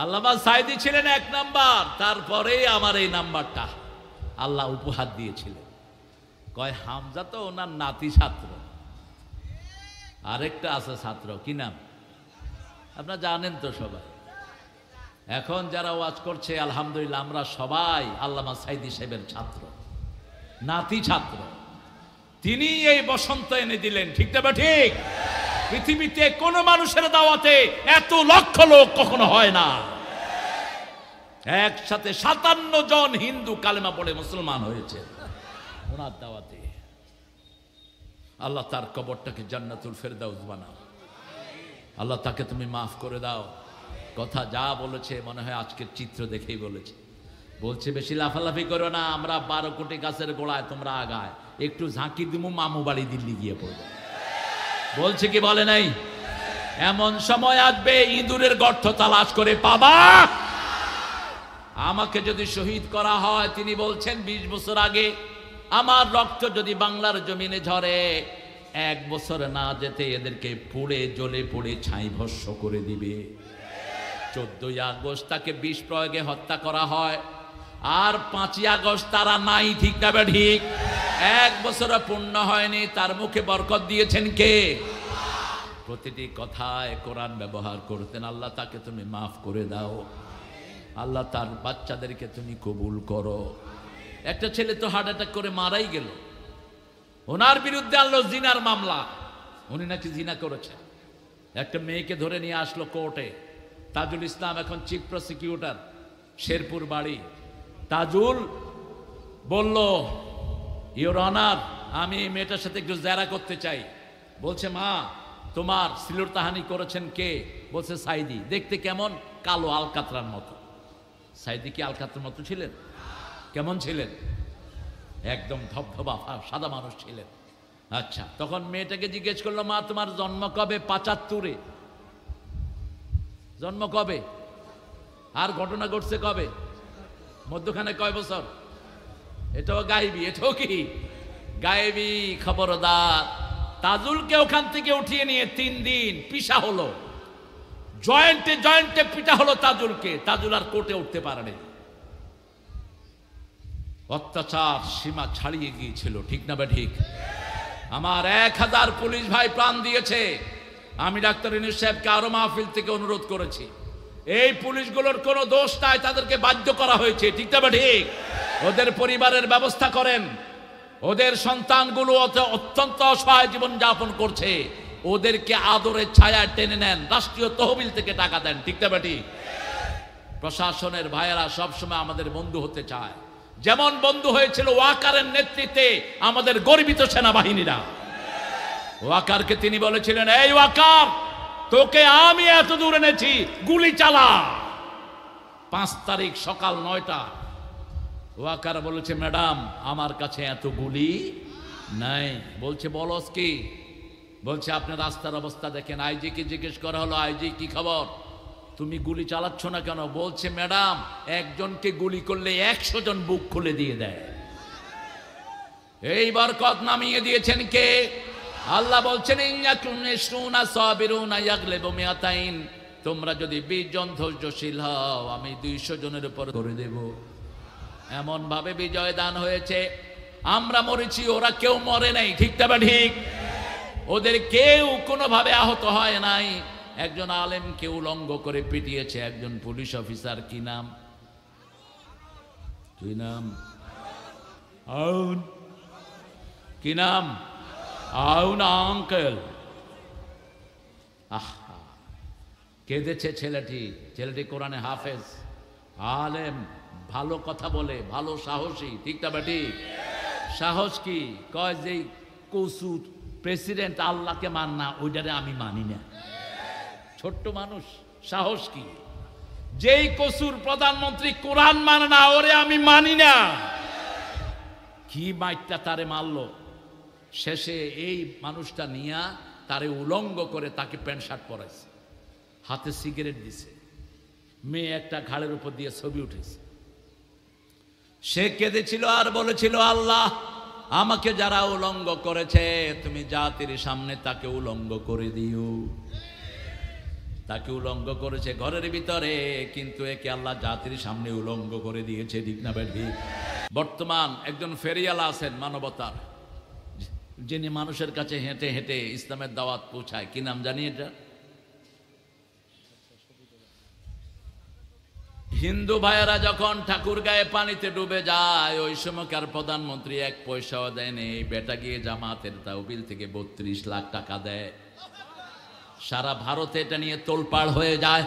আল্লামা সাঈদী ছিলেন 1 নাম্বার, তারপরে আমার এই নাম্বারটা আল্লাহ উপহার দিয়েছিলেন। কয় হামজা তো ওনার নাতি ছাত্র, আরেকটা আছে ছাত্র, কি নাম আপনারা জানেন তো সবাই। এখন যারা ওয়াজ করছে আলহামদুলিল্লাহ আমরা সবাই আল্লামা সাঈদী সাহেবের ছাত্র, নাতি ছাত্র। তিনি এই বসন্ত এনে দিলেন, ঠিক না? ঠিক। পৃথিবীতে কোন মানুষের দাওয়াতে এত লক্ষ লোক কখনো হয় না। একসাথে 57 জন হিন্দু কালেমা পড়ে মুসলমান হয়েছে ওনার দাওয়াতে। আল্লাহ তার কবরটাকে জান্নাতুল ফেরদাউস বানাও। আল্লাহ তাকে তুমি মাফ করে দাও। কথা যা বলেছে মনে হয় আজকের চিত্র দেখেই বলেছে। বলছে বেশি লাফালাফি করো না, আমরা 12 কোটি গাছের গোড়ায়, তোমরা আগায়, একটু ঝাঁকি দিমু মামু বাড়ি দিল্লি গিয়ে পড়বে। বলছে কি বলে নাই? এমন সময় আসবে ইঁদুরের গর্ত তালাশ করে পাবা। আমাকে যদি শহীদ করা হয়, তিনি বলছেন 20 বছর আগে, আমার রক্ত যদি বাংলার জমিনে ঝরে, 1 বছর না যেতে এদেরকে পুড়ে জ্বলে পুড়ে ছাই ভস্ম করে দিবে। 14ই আগস্ট তাকে বিষ প্রয়োগে হত্যা করা হয়, আর 5ই আগস্ট তারা নাই, ঠিক না? ঠিক। 1 বছর পূর্ণ হয়নি, তার মুখে বরকত দিয়েছেন কে? প্রতিটি কথায় কোরআন ব্যবহার করতেন। আল্লাহ তাকে তুমি মাফ করে দাও। আল্লাহ তার বাচ্চাদেরকে তুমি কবুল করো। একটা ছেলে তো হার্ট অ্যাটাক করে মারাই গেল, ওনার বিরুদ্ধে আনলো জিনার মামলা, উনি নাকি জিনা করেছেন। একটা মেয়েকে ধরে নিয়ে আসলো কোর্টে। তাজুল ইসলাম এখন চিফ প্রসিকিউটর, শেরপুর বাড়ি। তাজুল বলল, ইওর অনার, আমি এই মেয়েটার সাথে একটু জেরা করতে চাই। বলছে, মা তোমার সিলুর তাহানি করেছেন কে? বলছে সাঈদী। দেখতে কেমন? কালো, আলকাতরার মতো। সাঈদী কি আলকাতরার মতো ছিলেন? কেমন ছিলেন? একদম ধবধবা সাদা মানুষ ছিলেন। আচ্ছা, তখন মেয়েটাকে জিজ্ঞেস করলো, মা তোমার জন্ম কবে? 75-এ। জন্ম কবে? আর ঘটনা ঘটছে কবে? মধ্যখানে কয় বছর? এটাও গায়েবী। এটাও কি গায়েবী? খবরদার। তাজুলকে ওখান থেকে উঠিয়ে নিয়ে 3 দিন পিষা হলো, জয়েন্টে জয়েন্টে পিটা হলো তাজুলকে। তাজুল আর কোর্টে উঠতে পারেনি। অত্যাচার সীমা ছাড়িয়ে গিয়েছিল, ঠিক না? ঠিক। আমার 1000 পুলিশ ভাই প্রাণ দিয়েছে। আমি ডাক্তার ইউনূস সাহেবকে আরো মাহফিল থেকে অনুরোধ করেছি, এই পুলিশগুলোর কোনো দোষ নাই, তাদেরকে বাধ্য করা হয়েছে, ঠিক না? ঠিক। ওদের পরিবারের ব্যবস্থা করেন। ওদের সন্তানগুলো অত্যন্ত অসহায় জীবন যাপন করছে, ওদেরকে আদরের ছায়ায় টেনে নেন, রাষ্ট্রীয় তহবিল থেকে টাকা দেন, ঠিক না? ঠিক। প্রশাসনের ভাইয়েরা সবসময় আমাদের বন্ধু হতে চায়, যেমন বন্ধু হয়েছিল ওয়াকারের নেতৃত্বে আমাদের গর্বিত সেনাবাহিনীরা। ওয়াকারকে তিনি বলেছিলেন, এই ওয়াকার, তোকে আমি এত দূর এনেছি, গুলি চালা। 5 তারিখ সকাল 9টা। ওয়াকার বলেছে, ম্যাডাম আমার কাছে এত গুলি নাই। বলছে, বলস কি? বলছে, আপনি রাস্তার অবস্থা দেখেন। আইজিকে জিজ্ঞেস করা হলো, আইজি কি খবর, তুমি গুলি চালাচ্ছ না কেন? বলছে, ম্যাডাম একজনকে গুলি করলে 100 জন বুক খুলে দিয়ে দেয়। এই বরকত নামিয়ে দিয়েছেন কে? আল্লাহ বলছেন, তোমরা যদি 20 জন ধৈর্যশীল হও, আমি 200 জনের উপর করে দেব। এমন ভাবে বিজয় দান হয়েছে। আমরা মরেছি, ওরা কেউ মরে নাই, ঠিক না? ঠিক। ওদের কেউ কোনোভাবে আহত হয় নাই। একজন আলেমকে উলঙ্গ করে পিটিয়েছে একজন পুলিশ অফিসার। কি নাম? কি নাম? আউন। কি নাম? আউন আঙ্কেল। আহা, কেঁদেছে ছেলেটি। ছেলেটি কোরআনে হাফেজ, আলেম, ভালো কথা বলে, ভালো সাহসী, ঠিক না? ঠিক। সাহস কি? কয় যে কসুর প্রেসিডেন্ট আল্লাহকে মান না, ওইটারে আমি মানি না। ছোট্ট মানুষ, সাহস কি? যেই কসুর প্রধানমন্ত্রী কোরআন মানে না, ওরে আমি মানি না। কি মাইটটা তারে মারলো। শেষে এই মানুষটা নিয়ে তারে উলঙ্গ করে তাকে প্যান্ট শার্ট পরাইছে, হাতে সিগারেট দিছে, মেয়ে একটা ঘাড়ের উপর দিয়ে ছবি উঠেছে। সে কেঁদেছিল আর বলেছিল, আল্লাহ আমাকে যারা উলঙ্গ করেছে, তুমি জাতির সামনে তাকে উলঙ্গ করে দিও। তাকে উলঙ্গ করেছে ঘরের ভিতরে, কিন্তু একে আল্লাহ জাতির সামনে উলঙ্গ করে দিয়েছে। ঠিক না ঠিক? বর্তমান একজন ফেরিয়ালা আছেন মানবতার, যিনি মানুষের কাছে হেঁটে হেঁটে ইসলামের দাওয়াত পৌঁছায়। কি নাম জানি এটা? হিন্দু ভাইয়েরা যখন ঠাকুর গায়ে পানিতে ডুবে যায়, ওই সময়কার প্রধানমন্ত্রী এক পয়সাও দেয়নি, বেটা গিয়ে জামাতের তাহবিল থেকে 32 লাখ টাকা দেয়। সারা ভারতে এটা নিয়ে তোলপাড় হয়ে যায়।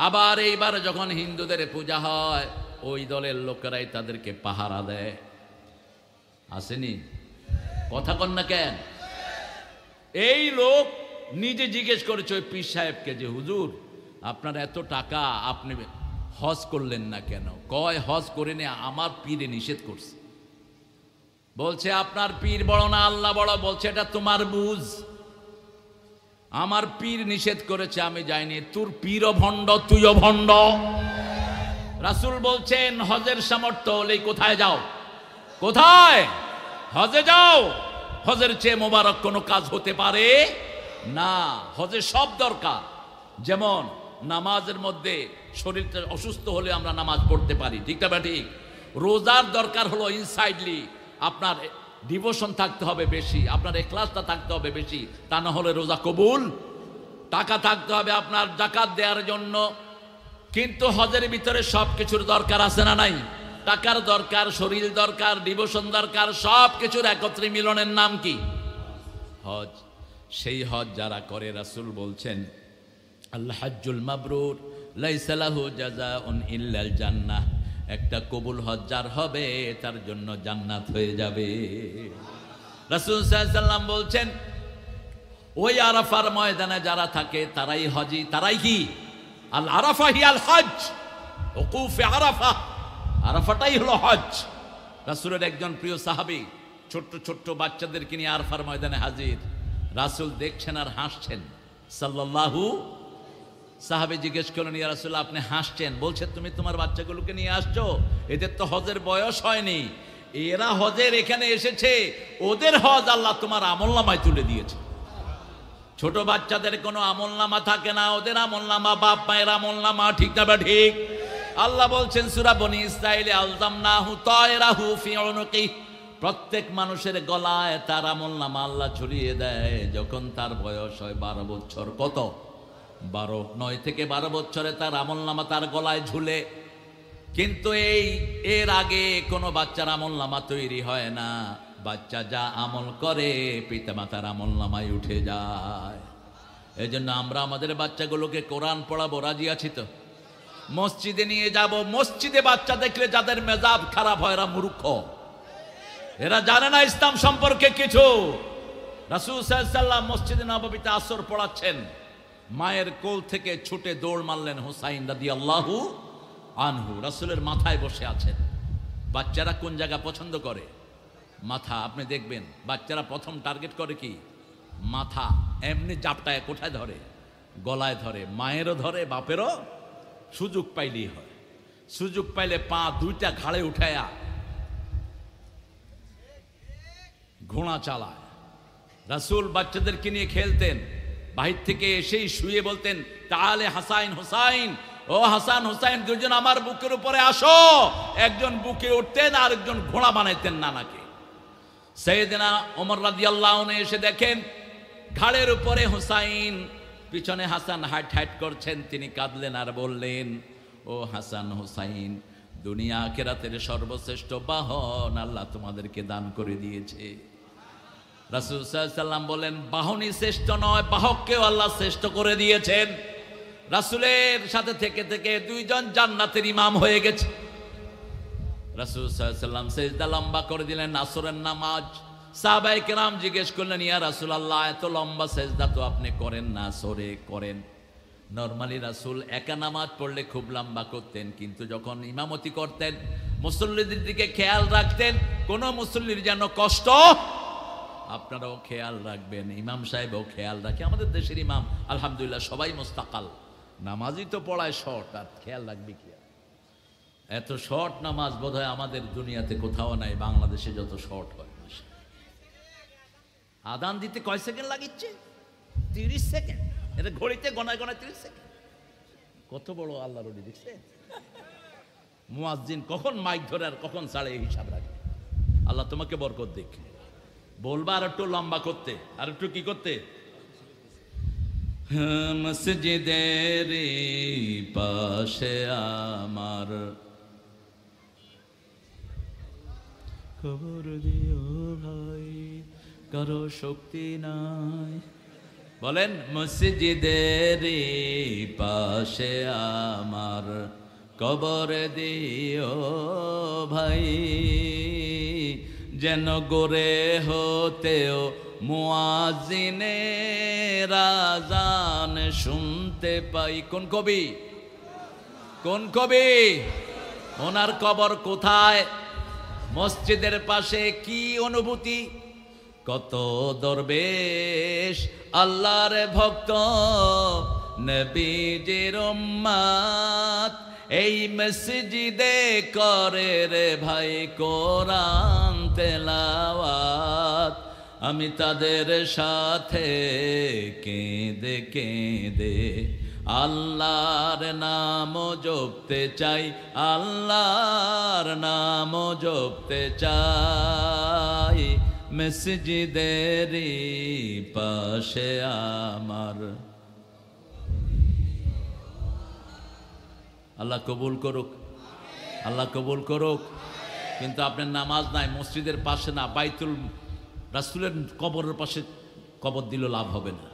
আবার এইবার যখন হিন্দুদের পূজা হয়, ওই দলের লোকেরাই তাদেরকে পাহারা দেয়। আসেনি? কথা কন না কেন? এই লোক নিজে জিজ্ঞেস করেছে ওই পীর সাহেবকে যে হুজুর, আপনার এত টাকা, আপনি হজ করলেন না কেন? কয় হজ করে নে, আমার পীরে নিষেধ করছে। বলছে আপনার পীর বড় না আল্লাহ বড়? বলছে এটা তোমার বুঝ, আমার পীর নিষেধ করেছে, আমি যাইনি। তোর পীরও ভণ্ড, তুইও ভণ্ড। রাসূল বলছেন হজের সামর্থ্য হলেই কোথায় যাও? কোথায়? হজে যাও। হজের চেয়ে মোবারক কোনো কাজ হতে পারে না। হজে সব দরকার। যেমন নামাজের মধ্যে শরীরটা অসুস্থ হলে আমরা নামাজ পড়তে পারি, ঠিক না ঠিক? রোজার দরকার হলো ইনসাইডলি আপনার ডিভোশন থাকতে হবে বেশি, আপনার ইখলাসটা থাকতে হবে বেশি, তা না হলে রোজা কবুল। টাকা থাকতে হবে আপনার যাকাত দেওয়ার জন্য। কিন্তু হজের ভিতরে সব কিছুর দরকার আছে না নাই? টাকার দরকার, শরীর দরকার, ডিভোশন দরকার, সব কিছুর একত্রে মিলনের নাম কি? হজ। সেই হজ যারা করে, রাসূল বলছেন আল হাজ্জুল মাবরুর লাইসা লাহু জাযাউন ইল্লাল জান্নাহ। একটা কবুল হজ যার হবে তার জন্য জান্নাত হয়ে যাবে। রাসূল সাল্লাল্লাহু আলাইহি সাল্লাম বলছেন ওই আরাফার ময়দানে যারা থাকে তারাই হজি, তারাই কি? আল আরাফা হিয়াল হজ, ওকুফে আরাফা, আরাফাটাই হলো হজ। রাসূলের একজন প্রিয় সাহাবী ছোট্ট ছোট্ট বাচ্চাদেরকে নিয়ে আরাফার ময়দানে হাজির। রাসূল দেখছেন আর হাসছেন সাল্লাল্লাহু। সাহাবী জিজ্ঞেস করলেন ইয়া রাসূলুল্লাহ, আপনি হাসছেন? বলছে তুমি তোমার বাচ্চাগুলোকে নিয়ে আসছো, এদের তো হজের বয়স হয়নি, এরা হজের এখানে এসেছে, ওদের হজ আল্লাহ তোমার আমলনামায় তুলে দিয়েছে। ছোট বাচ্চাদের কোনো আমলনামা থাকে না, ওদের আমলনামা বাপ মায়ের আমলনামা, ঠিক না ঠিক? আল্লাহ বলছেন সূরা বনী ইসরাঈলে আলজামনাহু তায়রাহু ফি উনুকি, প্রত্যেক মানুষের গলায় তার আমলনামা আল্লাহ ঝুলিয়ে দেয় যখন তার বয়স হয় 12 বছর। কত? 12। 9 থেকে 12 বছরে তার আমলনামা তার গলায় ঝুলে। কিন্তু এর আগে কোনো বাচ্চার আমলনামা তৈরি হয় না। বাচ্চা যা আমল করে পিতামাতার আমলনামায় উঠে যায়। এই জন্য আমরা আমাদের বাচ্চাগুলোকে কোরআন পড়াবো, রাজি আছি তো? মসজিদে নিয়ে যাব। মসজিদে বাচ্চা দেখলে যাদের মেজাজ খারাপ হয় এরা মূর্খ, এরা জানে না ইসলাম সম্পর্কে কিছু। রাসূল সাল্লাল্লাহু আলাইহি ওয়াসাল্লাম মসজিদে নববীতে আসর পড়াচ্ছেন, মায়ের কোল থেকে ছুটে দৌড় মারলেন হুসাইন রাদিয়াল্লাহু আনহু। রাসূলের মাথায় বসে আছেন। বাচ্চারা কোন জায়গা পছন্দ করে? মাথা। আপনি দেখবেন বাচ্চারা প্রথম টার্গেট করে কি? মাথা। এমনি জাপটায় কোথায় ধরে? গলায় ধরে। মায়েরও ধরে, বাপেরও। সুযোগ পাইলেই হয়। সুযোগ পাইলে পা দুইটা ঘাড়ে উঠায়া ঘোড়া চালায়। রাসূল বাচ্চাদেরকে নিয়ে খেলতেন, বাহির থেকে এসেই শুয়ে বলতেন তাহলে হাসাইন হুসাইন, ও হাসান হুসাইন দুজন আমার বুকের উপরে আসো। একজন বুকে উঠতেন আর একজন ঘোড়া বানাইতেন নানাকে। সাইয়েদনা ওমর রাদিয়াল্লাহু আনহু এসে দেখেন ঘাড়ের উপরে হুসাইন, পিছনে হাসান হাঁট হাঁট করছেন। তিনি কাঁদলেন আর বললেন, ও হাসান হুসাইন, দুনিয়া আখিরাতের সর্বশ্রেষ্ঠ বাহন আল্লাহ তোমাদেরকে দান করে দিয়েছে। রাসূল সাল্লাল্লাহু আলাইহি ওয়াসাল্লাম বলেন, বাহনই শ্রেষ্ঠ নয়, বাহককেও আল্লাহ শ্রেষ্ঠ করে দিয়েছেন। রাসূলের সাথে থেকে থেকে দুইজন জান্নাতের ইমাম হয়ে গেছে। রাসূল সাল্লাল্লাহু আলাইহি ওয়াসাল্লাম সিজদা লম্বা করে দিলেন আসরের নামাজ। সাহাবায়ে কেরাম জিজ্ঞেস করলেন, ইয়া রাসূলুল্লাহ, এত লম্বা সিজদা তো আপনি করেন না, সরে করেন। নরমালি রাসূল একা নামাজ পড়লে খুব লম্বা করতেন, কিন্তু যখন ইমামতি করতেন মুসল্লিদের দিকে খেয়াল রাখতেন কোন মুসল্লির যেন কষ্ট। আপনারাও খেয়াল রাখবেন, ইমাম সাহেবও খেয়াল রাখে। আমাদের দেশের ইমাম আলহামদুলিল্লাহ সবাই মুস্তাকাল, নামাজই তো পড়ায় শর্ট, আর খেয়াল রাখবে কি? এত শর্ট নামাজ বোধহয় আমাদের দুনিয়াতে কোথাও নাই, বাংলাদেশে যত শর্ট হয়। আদান দিতে কয় সেকেন্ড লাগিচ্ছে? 30 সেকেন্ড। এটা ঘড়িতে গণায় গণায় 30 সেকেন্ড। কত বড় আল্লাহর ওলি দেখছে। মুয়াজ্জিন কখন মাইক ধরে আর কখন ছাড়ে এই হিসাব রাখে। আল্লাহ তোমাকে বরকত দিক। বলবা আর একটু লম্বা করতে, আর একটু কি করতে। মসজিদের পাশে আমার খবর দিও ভাই, কারো শক্তি নাই। বলেন মসজিদের পাশে আমার কবর দিও ভাই, যেন গোরে হতেও মুয়াজ্জিনের আযান শুনতে পাই। কোন কবি? কোন কবি? ওনার কবর কোথায়? মসজিদের পাশে। কি অনুভূতি! কত দরবেশ আল্লাহর ভক্ত নবীজির উম্মত এই মসজিদে করে রে ভাই কোরআন তেলাওয়াত। আমি তাদের সাথে কেঁদে কেঁদে আল্লাহর নাম জপতে চাই, আল্লাহর নাম জপতে চাই। মসজিদের পাশে আমার। আল্লাহ কবুল করুক, আল্লাহ কবুল করুক। কিন্তু আপনার নামাজ নাই, মসজিদের পাশে না, বাইতুল রাসূলের কবরের পাশে কবর দিল লাভ হবে না।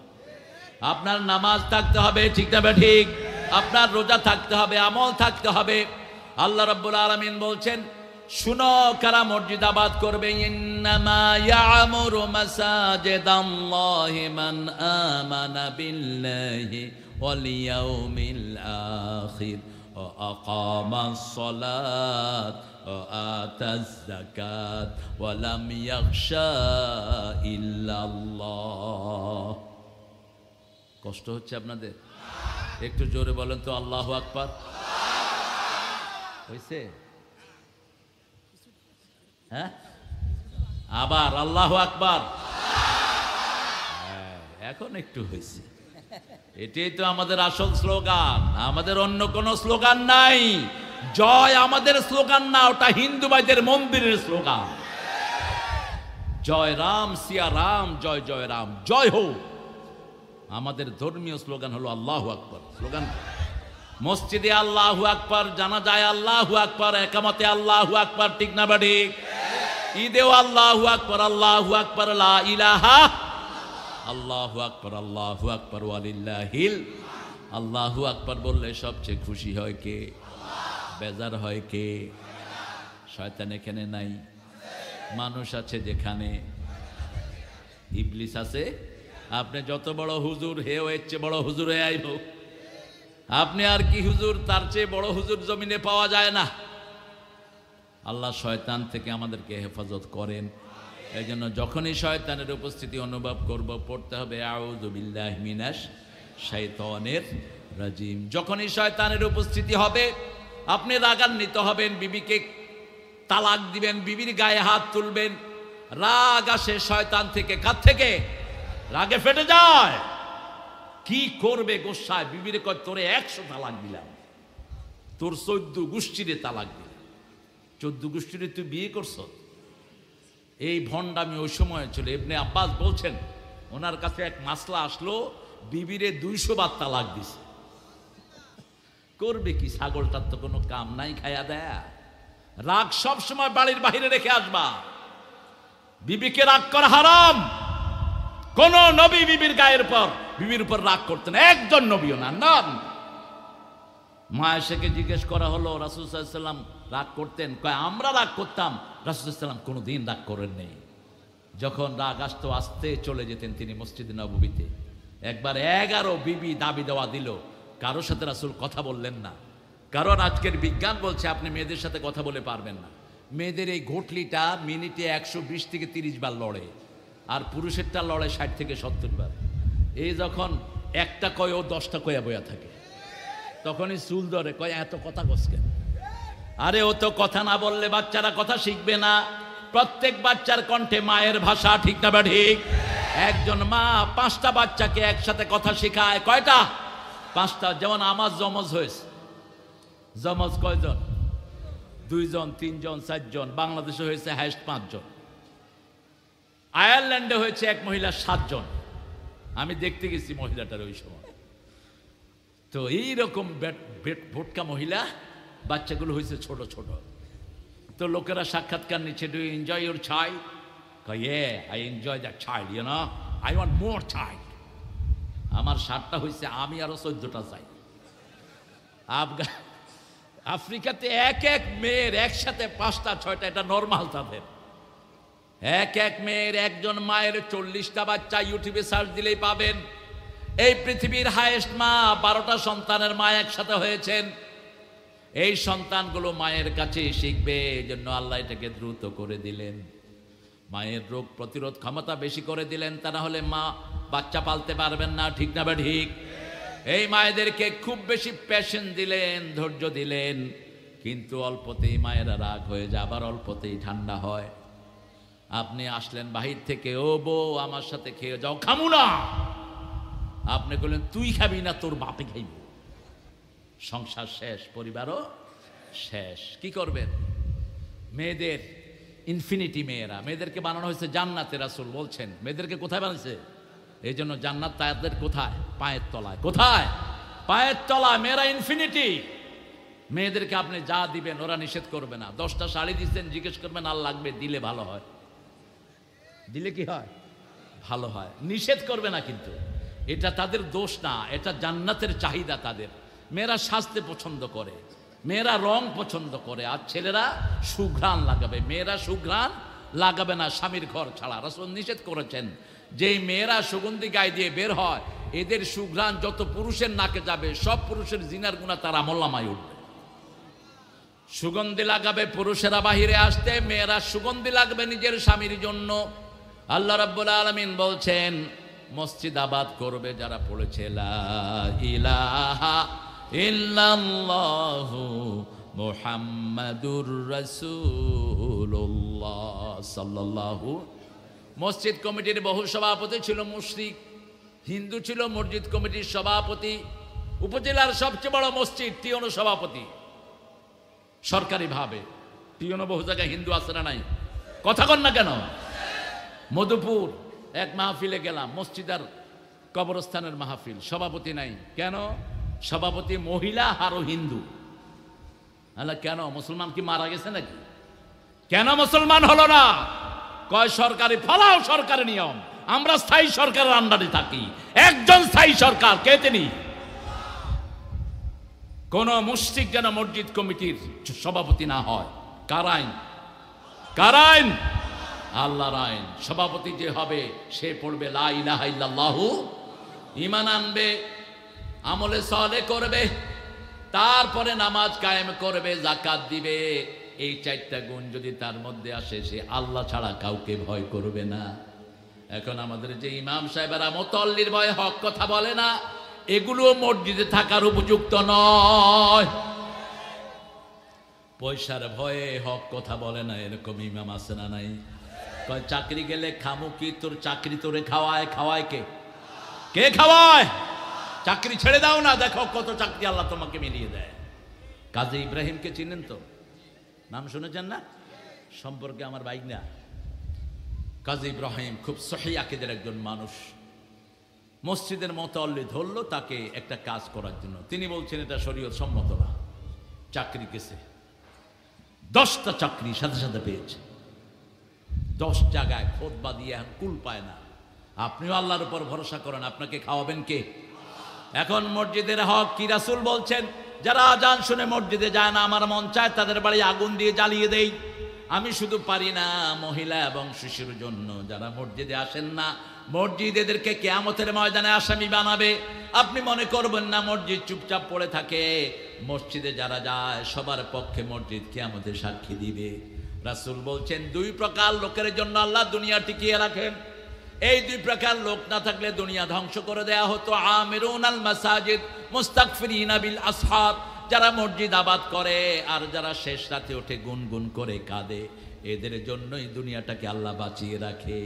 আপনার নামাজ থাকতে হবে, ঠিক না ঠিক? আপনার রোজা থাকতে হবে, আমল থাকতে হবে। আল্লাহ রাব্বুল আলামিন বলছেন, শুনো কারা মসজিদ আবাদ করবে। ইন্নামা ইয়ামুরু মাসাজিদাল্লাহি মান আমানা বিল্লাহি ওয়াল ইয়াউমিল আখির ওয়া আকামাস সালাত ওয়া আতাজ যাকাত ওয়া লাম ইয়াখশা ইল্লাল্লাহ। কষ্ট হচ্ছে আপনাদের? একটু জোরে বলেন তো আল্লাহু আকবার। হইছে? হ্যাঁ, আবার আল্লাহু আকবার। এখন একটু হয়েছে। এটাই তো আমাদের আসল স্লোগান, আমাদের অন্য কোনো স্লোগান নাই। জয় আমাদের স্লোগান না, ওটা হিন্দু ভাইদের মন্দিরের স্লোগান। জয় রাম, সিয়া রাম, জয় জয় রাম, জয় হোক। আমাদের ধর্মীয় স্লোগান হলো আল্লাহু আকবার। স্লোগান মসজিদে আল্লাহু আকবার, জানা যায় আল্লাহু আকবার, একামতে আল্লাহু আকবার, ঠিক না ঠিক? ঈদেও আল্লাহু আকবার, আল্লাহু আকবার, লা ইলাহা, আল্লাহু আকবার, আল্লাহু আকবার ওয়ালিল্লাহিল। আল্লাহু আকবার বললে সবচেয়ে খুশি হয় কে? বেজার হয় কে? শয়তান এখানে নাই, মানুষ আছে যেখানে, ইবলিস আছে। আপনি যত বড় হুজুর হেও, এর চেয়ে বড় হুজুর হয়ে আইব। আপনি আর কি হুজুর, তার চেয়ে বড় হুজুর জমিনে পাওয়া যায় না। আল্লাহ শয়তান থেকে আমাদেরকে হেফাজত করেন। এই জন্য যখনই শয়তানের উপস্থিতি অনুভব করব, পড়তে হবে আউযু বিল্লাহি মিনাশ শাইতানির রাজিম। যখনই শয়তানের উপস্থিতি হবে, আপনি রাগান্বিত হবেন, বিবিকে তালাক দিবেন, বিবির গায়ে হাত তুলবেন। রাগ আসে শয়তান থেকে। কার থেকে? রাগে ফেটে যায়। কি করবে গোসায়? বিবিরে কয়, তোরে 100 তালাক দিলাম, তোর 14 গোষ্ঠীরে তালাক দিলাম। 14 গোষ্ঠীরে তুই বিয়ে করছ? এই ভণ্ডামি ওই সময় ছিল। ইবনে আব্বাস বলছেন, ওনার কাছে এক মাসলা আসলো, বিবিরে 200 বার তালাক দিছে। করবে কি? ছাগলটার তো কোনো কাম নাই, খায়া দেয়া। রাগ সব সময় বাড়ির বাইরে রেখে আসবা। বিবিকে রাগ করা হারাম। কোন নবী বিবির গায়ের পর, বিবির উপর রাগ করতেন? একজন নবীও না। নাম মা এসেকে জিজ্ঞেস করা হলো, রাসূল সাল্লাল্লাহু আলাইহি ওয়াসাল্লাম রাগ করতেন? কয়, আমরা রাগ করতাম, রাসূল সাল্লাল্লাহু আলাইহি ওয়াসাল্লাম কোনোদিন রাগ করেন নেই। যখন রাগ আসতো আস্তে চলে যেতেন তিনি মসজিদে নববীতে। একবার 11 বিবি দাবি দেওয়া দিল, কারোর সাথে রাসূল কথা বললেন না। কারণ আজকের বিজ্ঞান বলছে আপনি মেয়েদের সাথে কথা বলে পারবেন না। মেয়েদের এই ঘটলিটা মিনিটে 120 থেকে 30 বার লড়ে, আর পুরুষেরটা লড়ে 60 থেকে 70 বার। এই যখন একটা কয়, ও 10টা কয়া বয়া থাকে, তখনই চুল ধরে, কয় এত কথা কসকেন? আরে ও তো কথা না বললে বাচ্চারা কথা শিখবে না। প্রত্যেক বাচ্চার কণ্ঠে মায়ের ভাষা, ঠিক না ঠিক? একজন মা 5টা বাচ্চাকে একসাথে কথা শেখায়। কয়টা? 5টা। যেমন আমার জমজ হয়েছে। জমজ কয়জন? 2 জন, 3 জন, 4 জন। বাংলাদেশে হয়েছে হাইস্ট 5 জন। আয়ারল্যান্ডে হয়েছে এক মহিলা 7 জন। আমি দেখতে গেছি মহিলাটার ওই সময়। তো এইরকম ভোটকা মহিলা, বাচ্চাগুলো হয়েছে ছোট ছোট। তো লোকেরা সাক্ষাৎকার নিচ্ছে, do you enjoy your child? Yeah, I enjoy that child, you know. I want more child. আমার 7টা হয়েছে, আমি আরো 14টা চাই। আফ্রিকাতে এক এক মেয়ের একসাথে 5টা 6টা, এটা নর্মাল তাদের। এক এক মেয়ের, একজন মায়ের 40টা বাচ্চা। ইউটিউবে সার্চ দিলেই পাবেন। এই পৃথিবীর হাইয়েস্ট মা, 12টা সন্তানের মা একসাথে হয়েছেন। এই সন্তানগুলো মায়ের কাছে শিখবে, এজন্য আল্লাহ এটাকে দ্রুত করে দিলেন। মায়ের রোগ প্রতিরোধ ক্ষমতা বেশি করে দিলেন, তা না হলে মা বাচ্চা পালতে পারবেন না। ঠিক না? ঠিক। এই মায়েদেরকে খুব বেশি প্যাশন দিলেন, ধৈর্য দিলেন, কিন্তু অল্পতেই মায়েরা রাগ হয়ে যায়, আবার অল্পতেই ঠান্ডা হয়। আপনি আসলেন বাহির থেকে, ও বউ আমার সাথে খেয়ে যাও। খামু না। আপনি বললেন তুই খাবি না, তোর বাপে খাইব। সংসার শেষ, পরিবারও শেষ। কি করবেন? মেয়েদের ইনফিনিটি, মেয়েদেরকে বানানো হয়েছে জান্নাতে। রাসূল বলছেন মেয়েদেরকে কোথায় বানিয়েছে? এই জন্য জান্নাত তাদের কোথায়? পায়ের তলায়। কোথায়? পায়ের তলায়। মেয়েরা ইনফিনিটি। মেয়েদেরকে আপনি যা দিবেন ওরা নিষেধ করবে না। 10টা শাড়ি দিচ্ছেন, জিজ্ঞেস করবেন আর লাগবে? দিলে ভালো হয়। দিলে কি হয়? ভালো হয়। নিষেধ করবে না কিন্তু। এটা তাদের দোষ না, এটা জান্নাতের চাহিদা তাদের। মেয়েরা সাজতে পছন্দ করে, মেয়েরা রং পছন্দ করে, আর ছেলেরা সুঘ্রাণ লাগাবে। মেয়েরা সুঘ্রাণ লাগাবে না স্বামীর ঘর ছাড়া। রাসূল নিষেধ করেছেন, যেই মেয়েরা সুগন্ধি গায়ে দিয়ে বের হয়, এদের সুঘ্রাণ যত পুরুষের নাকে যাবে, সব পুরুষের জিনার গুনাহ তার আমলনামায় উঠবে। সুগন্ধি লাগাবে পুরুষেরা বাহিরে আসতে, মেয়েরা সুগন্ধি লাগবে নিজের স্বামীর জন্য। আল্লাহ রাব্বুল আলামিন বলছেন, মসজিদ আবাদ করবে যারা পড়েছে লা ইলাহা ইল্লাল্লাহু মুহাম্মাদুর রাসূলুল্লাহ সাল্লাল্লাহু। মসজিদ কমিটির বহু সভাপতি ছিল মুশরিক, হিন্দু ছিল মসজিদ কমিটির সভাপতি। উপজেলার সবচেয়ে বড় মসজিদ, টিওনো সভাপতি সরকারিভাবে। টিওনো বহু জায়গায় হিন্দু আছে না নাই? কথা কন না কেন? মধুপুর এক মাহফিলে গেলাম, মসজিদের কবরস্থানের মাহফিল, সভাপতি নাই। কেন? সভাপতি মহিলা আরো হিন্দু। আল্লাহ, কেন? মুসলমান কি মারা গেছে নাকি? কেন মুসলমান হলো না? কয় সরকারি ফলাও, সরকারি নিয়ম, আমরা স্থায়ী সরকারের আন্ডারে থাকি। একজন স্থায়ী সরকার, কে তিনি? কোন মুশরিক যেন মসজিদ কমিটির সভাপতি না হয়। কার আইন? কার আইন? আল্লাহর আইন। সভাপতি যে হবে সে পড়বে লা ইলাহা ইল্লাল্লাহু, ঈমান আনবে, আমলে সালেহ করবে, তারপরে নামাজ কায়েম করবে, যাকাত দিবে। এই 4টা গুণ যদি তার মধ্যে আসে, সে আল্লাহ ছাড়া কাউকে ভয় করবে না। এখন আমাদের যে ইমাম সাহেবেরা মুতাল্লির ভয়ে হক কথা বলে না, এগুলো মসজিদে থাকার উপযুক্ত নয়। পয়সার ভয়ে হক কথা বলে না, এরকম ইমাম আছে না নাই? কয় চাকরি গেলে খামু কি? তোর চাকরি তোরে খাওয়ায়। খাওয়ায় কে? কে খাওয়ায়? চাকরি ছেড়ে দাও না, দেখো কত চাকরি আল্লাহ তোমাকে মিলিয়ে দেয়। কাজী ইব্রাহিমকে চিনেন তো? নাম শুনেছেন না? সম্পর্কে আমার ভাইগনা কাজী ইব্রাহিম, খুব সহিহ আকীদার একজন মানুষ। মসজিদের মুতাল্লি ধরলো তাকে একটা কাজ করার জন্য। তিনি বলছেন এটা শরীয়ত সম্মত না। চাকরি গেছে, 10টা চাকরি সাথে সাথে পেয়েছে। 10 জায়গায় খুতবা দিয়ে এখন কুল পায় না। আপনিও আল্লাহর উপর ভরসা করেন, আপনাকে খাওয়াবেন কে? এখন মসজিদের হক কি? রাসূল বলছেন, যারা আজান শুনে মসজিদে যায় না, আমার মন চায় তাদের বাড়ি আগুন দিয়ে জ্বালিয়ে দেই। আমি শুধু পারি না, মহিলা এবং শিশুর জন্য যারা মসজিদে আসেন না, মসজিদ এদেরকে কিয়ামতের ময়দানে আসামি বানাবে। আপনি মনে করবেন না মসজিদ চুপচাপ পড়ে থাকে। মসজিদে যারা যায় সবার পক্ষে মসজিদ কিয়ামতে সাক্ষী দিবে। রাসূল বলছেন, 2 প্রকার লোকের জন্য আল্লাহ দুনিয়া টিকিয়ে রাখেন। এই 2 প্রকার লোক না থাকলে দুনিয়া ধ্বংস করে দেয়া হতো। আমিরুন আল মাসাজিদ মুস্তাগফিরিনা বিল আসহার, যারা মসজিদ আবাদ করে আর যারা শেষ রাতে ওঠে গুনগুন করে কাঁদে, এদের জন্যই দুনিয়াটাকে আল্লাহ বাঁচিয়ে রাখে।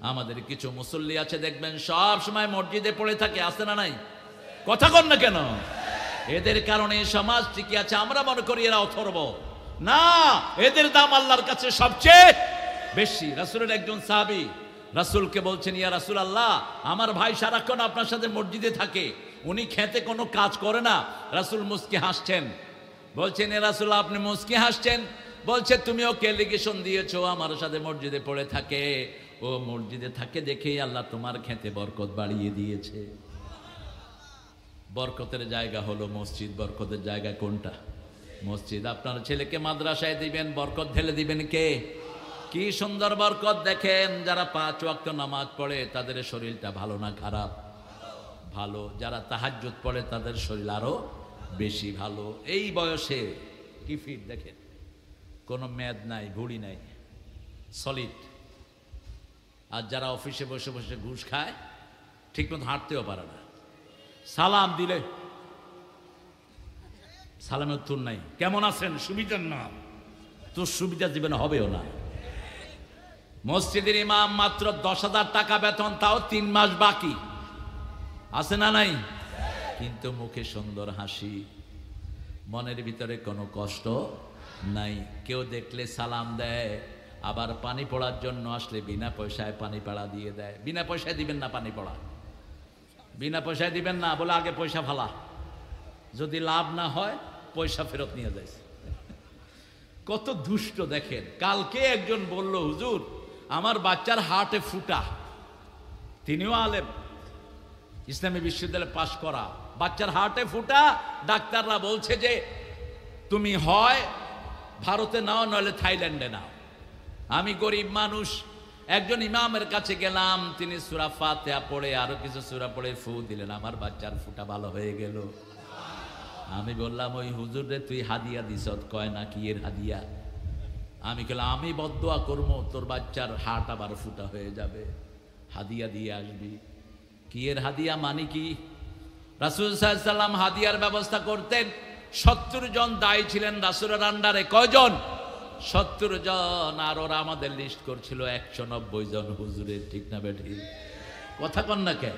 আমাদের কিছু মুসল্লি আছে দেখবেন সব সময় মসজিদে পড়ে থাকে, আছে না নাই? কথা কন না কেন? এদের কারণে সমাজ টিকে আছে। আমরা মনে করি এরা অথর্ব, না, এদের দাম আল্লাহর কাছে সবচেয়ে বেশি। রাসূলের একজন সাহাবী রাসূলকে বলছেন, ইয়া রাসূলুল্লাহ, আমার ভাই সারাক্ষণ আপনার সাথে মসজিদে থাকে, উনি খেতে কোনো কাজ করে না। রাসূল মুস্কি হাসছেন, বলছেন, ইয়া রাসূলুল্লাহ, আপনি মুস্কি হাসছেন? বলছে, তুমি ওকে এলিগেশন দিয়েছো আমার সাথে মসজিদে পড়ে থাকে, ও মসজিদে থাকে দেখেই আল্লাহ তোমার খেতে বরকত বাড়িয়ে দিয়েছে। বরকতের জায়গা হলো মসজিদ। বরকতের জায়গা কোনটা? মসজিদ। আপনার ছেলেকে মাদ্রাসায় দিবেন, বরকত ঢেলে দিবেন কে? কি সুন্দর বরকত! দেখেন, যারা 5 ওয়াক্ত নামাজ পড়ে তাদের শরীরটা ভালো না খারাপ? ভালো। যারা তাহাজ্জুদ পড়ে তাদের শরীর আরো বেশি ভালো। এই বয়সে কি ফিট দেখেন, কোনো মেদ নাই, ভুঁড়ি নাই, সলিড। আর যারা অফিসে বসে বসে ঘুষ খায়, ঠিকমতো হাঁটতেও পারে না, সালাম দিলে সালামের উত্তর নাই, কেমন আছেন, সুবিধার না, তোর সুবিধা জীবনে হবেও না। মসজিদের ইমাম মাত্র 10,000 টাকা বেতন, তাও 3 মাস বাকি, আছে না নাই? কিন্তু মুখে সুন্দর হাসি, মনের ভিতরে কোনো কষ্ট নাই। কেউ দেখলে সালাম দেয়, আবার পানি পড়ার জন্য আসলে বিনা পয়সায় পানি পড়া দিয়ে দেয়। বিনা পয়সায় দিবেন না পানি পড়া, বিনা পয়সায় দিবেন না, বলে আগে পয়সা ফালা, যদি লাভ না হয় পয়সা ফেরত নিয়ে যায়। কত দুষ্ট দেখেন। কালকে একজন বলল, হুজুর, আমার বাচ্চার হার্টে ফুটা। তিনিও আলেম, ইসলামী বিশ্ববিদ্যালয়ে পাশ করা, বাচ্চার হার্টে ফুটা। ডাক্তাররা বলছে যে তুমি হয় ভারতে নাও, নইলে থাইল্যান্ডে নাও। আমি গরিব মানুষ, একজন ইমামের কাছে গেলাম, তিনি সূরা ফাতিহা পড়ে আরো কিছু সূরা পড়ে ফু দিলেন, আমার বাচ্চার ফুটা ভালো হয়ে গেল। আমি বললাম, ওই হুজুরে তুই হাদিয়া দিস? কয় না, কি এর হাদিয়া? আমি বললাম, আমি বদদোয়া করবো তোর বাচ্চার হার্ট আবার ফুটা হয়ে যাবে, হাদিয়া দিয়ে আসবি। কি এর হাদিয়া মানে কি? রাসূল সাল্লাল্লাহু আলাইহি ওয়াসাল্লাম হাদিয়ার ব্যবস্থা করতেন। 70 জন দায়ী ছিলেন রাসূলের আন্ডারে। কয়জন? 70 জন। আর ওরা আমাদের লিস্ট করছিল 190 জন হুজুরের। ঠিক না বেঠি? কথা কন না কে?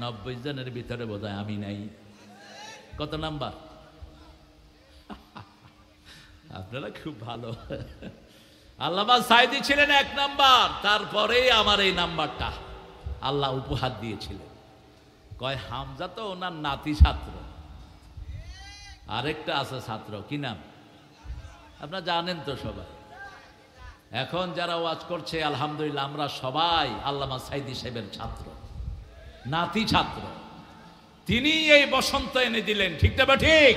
90 জনের ভিতরে বোধহয় আমি নাই। কত নাম্বার? আপনারা খুব ভালো। আল্লামা সাইদি ছিলেন 1 নাম্বার, তারপরেই আমার এই নাম্বারটা আল্লাহ উপহার দিয়েছিলেন। কয় হামজা তো ওনার নাতি ছাত্র, আরেকটা আছে ছাত্র, কি নাম আপনারা জানেন তো সবাই। এখন যারা ওয়াজ করছে, আলহামদুলিল্লাহ, আমরা সবাই আল্লামা সাইদি সাহেবের ছাত্র, নাতি ছাত্র। তিনি এই বসন্ত এনে দিলেন। ঠিক না বা ঠিক?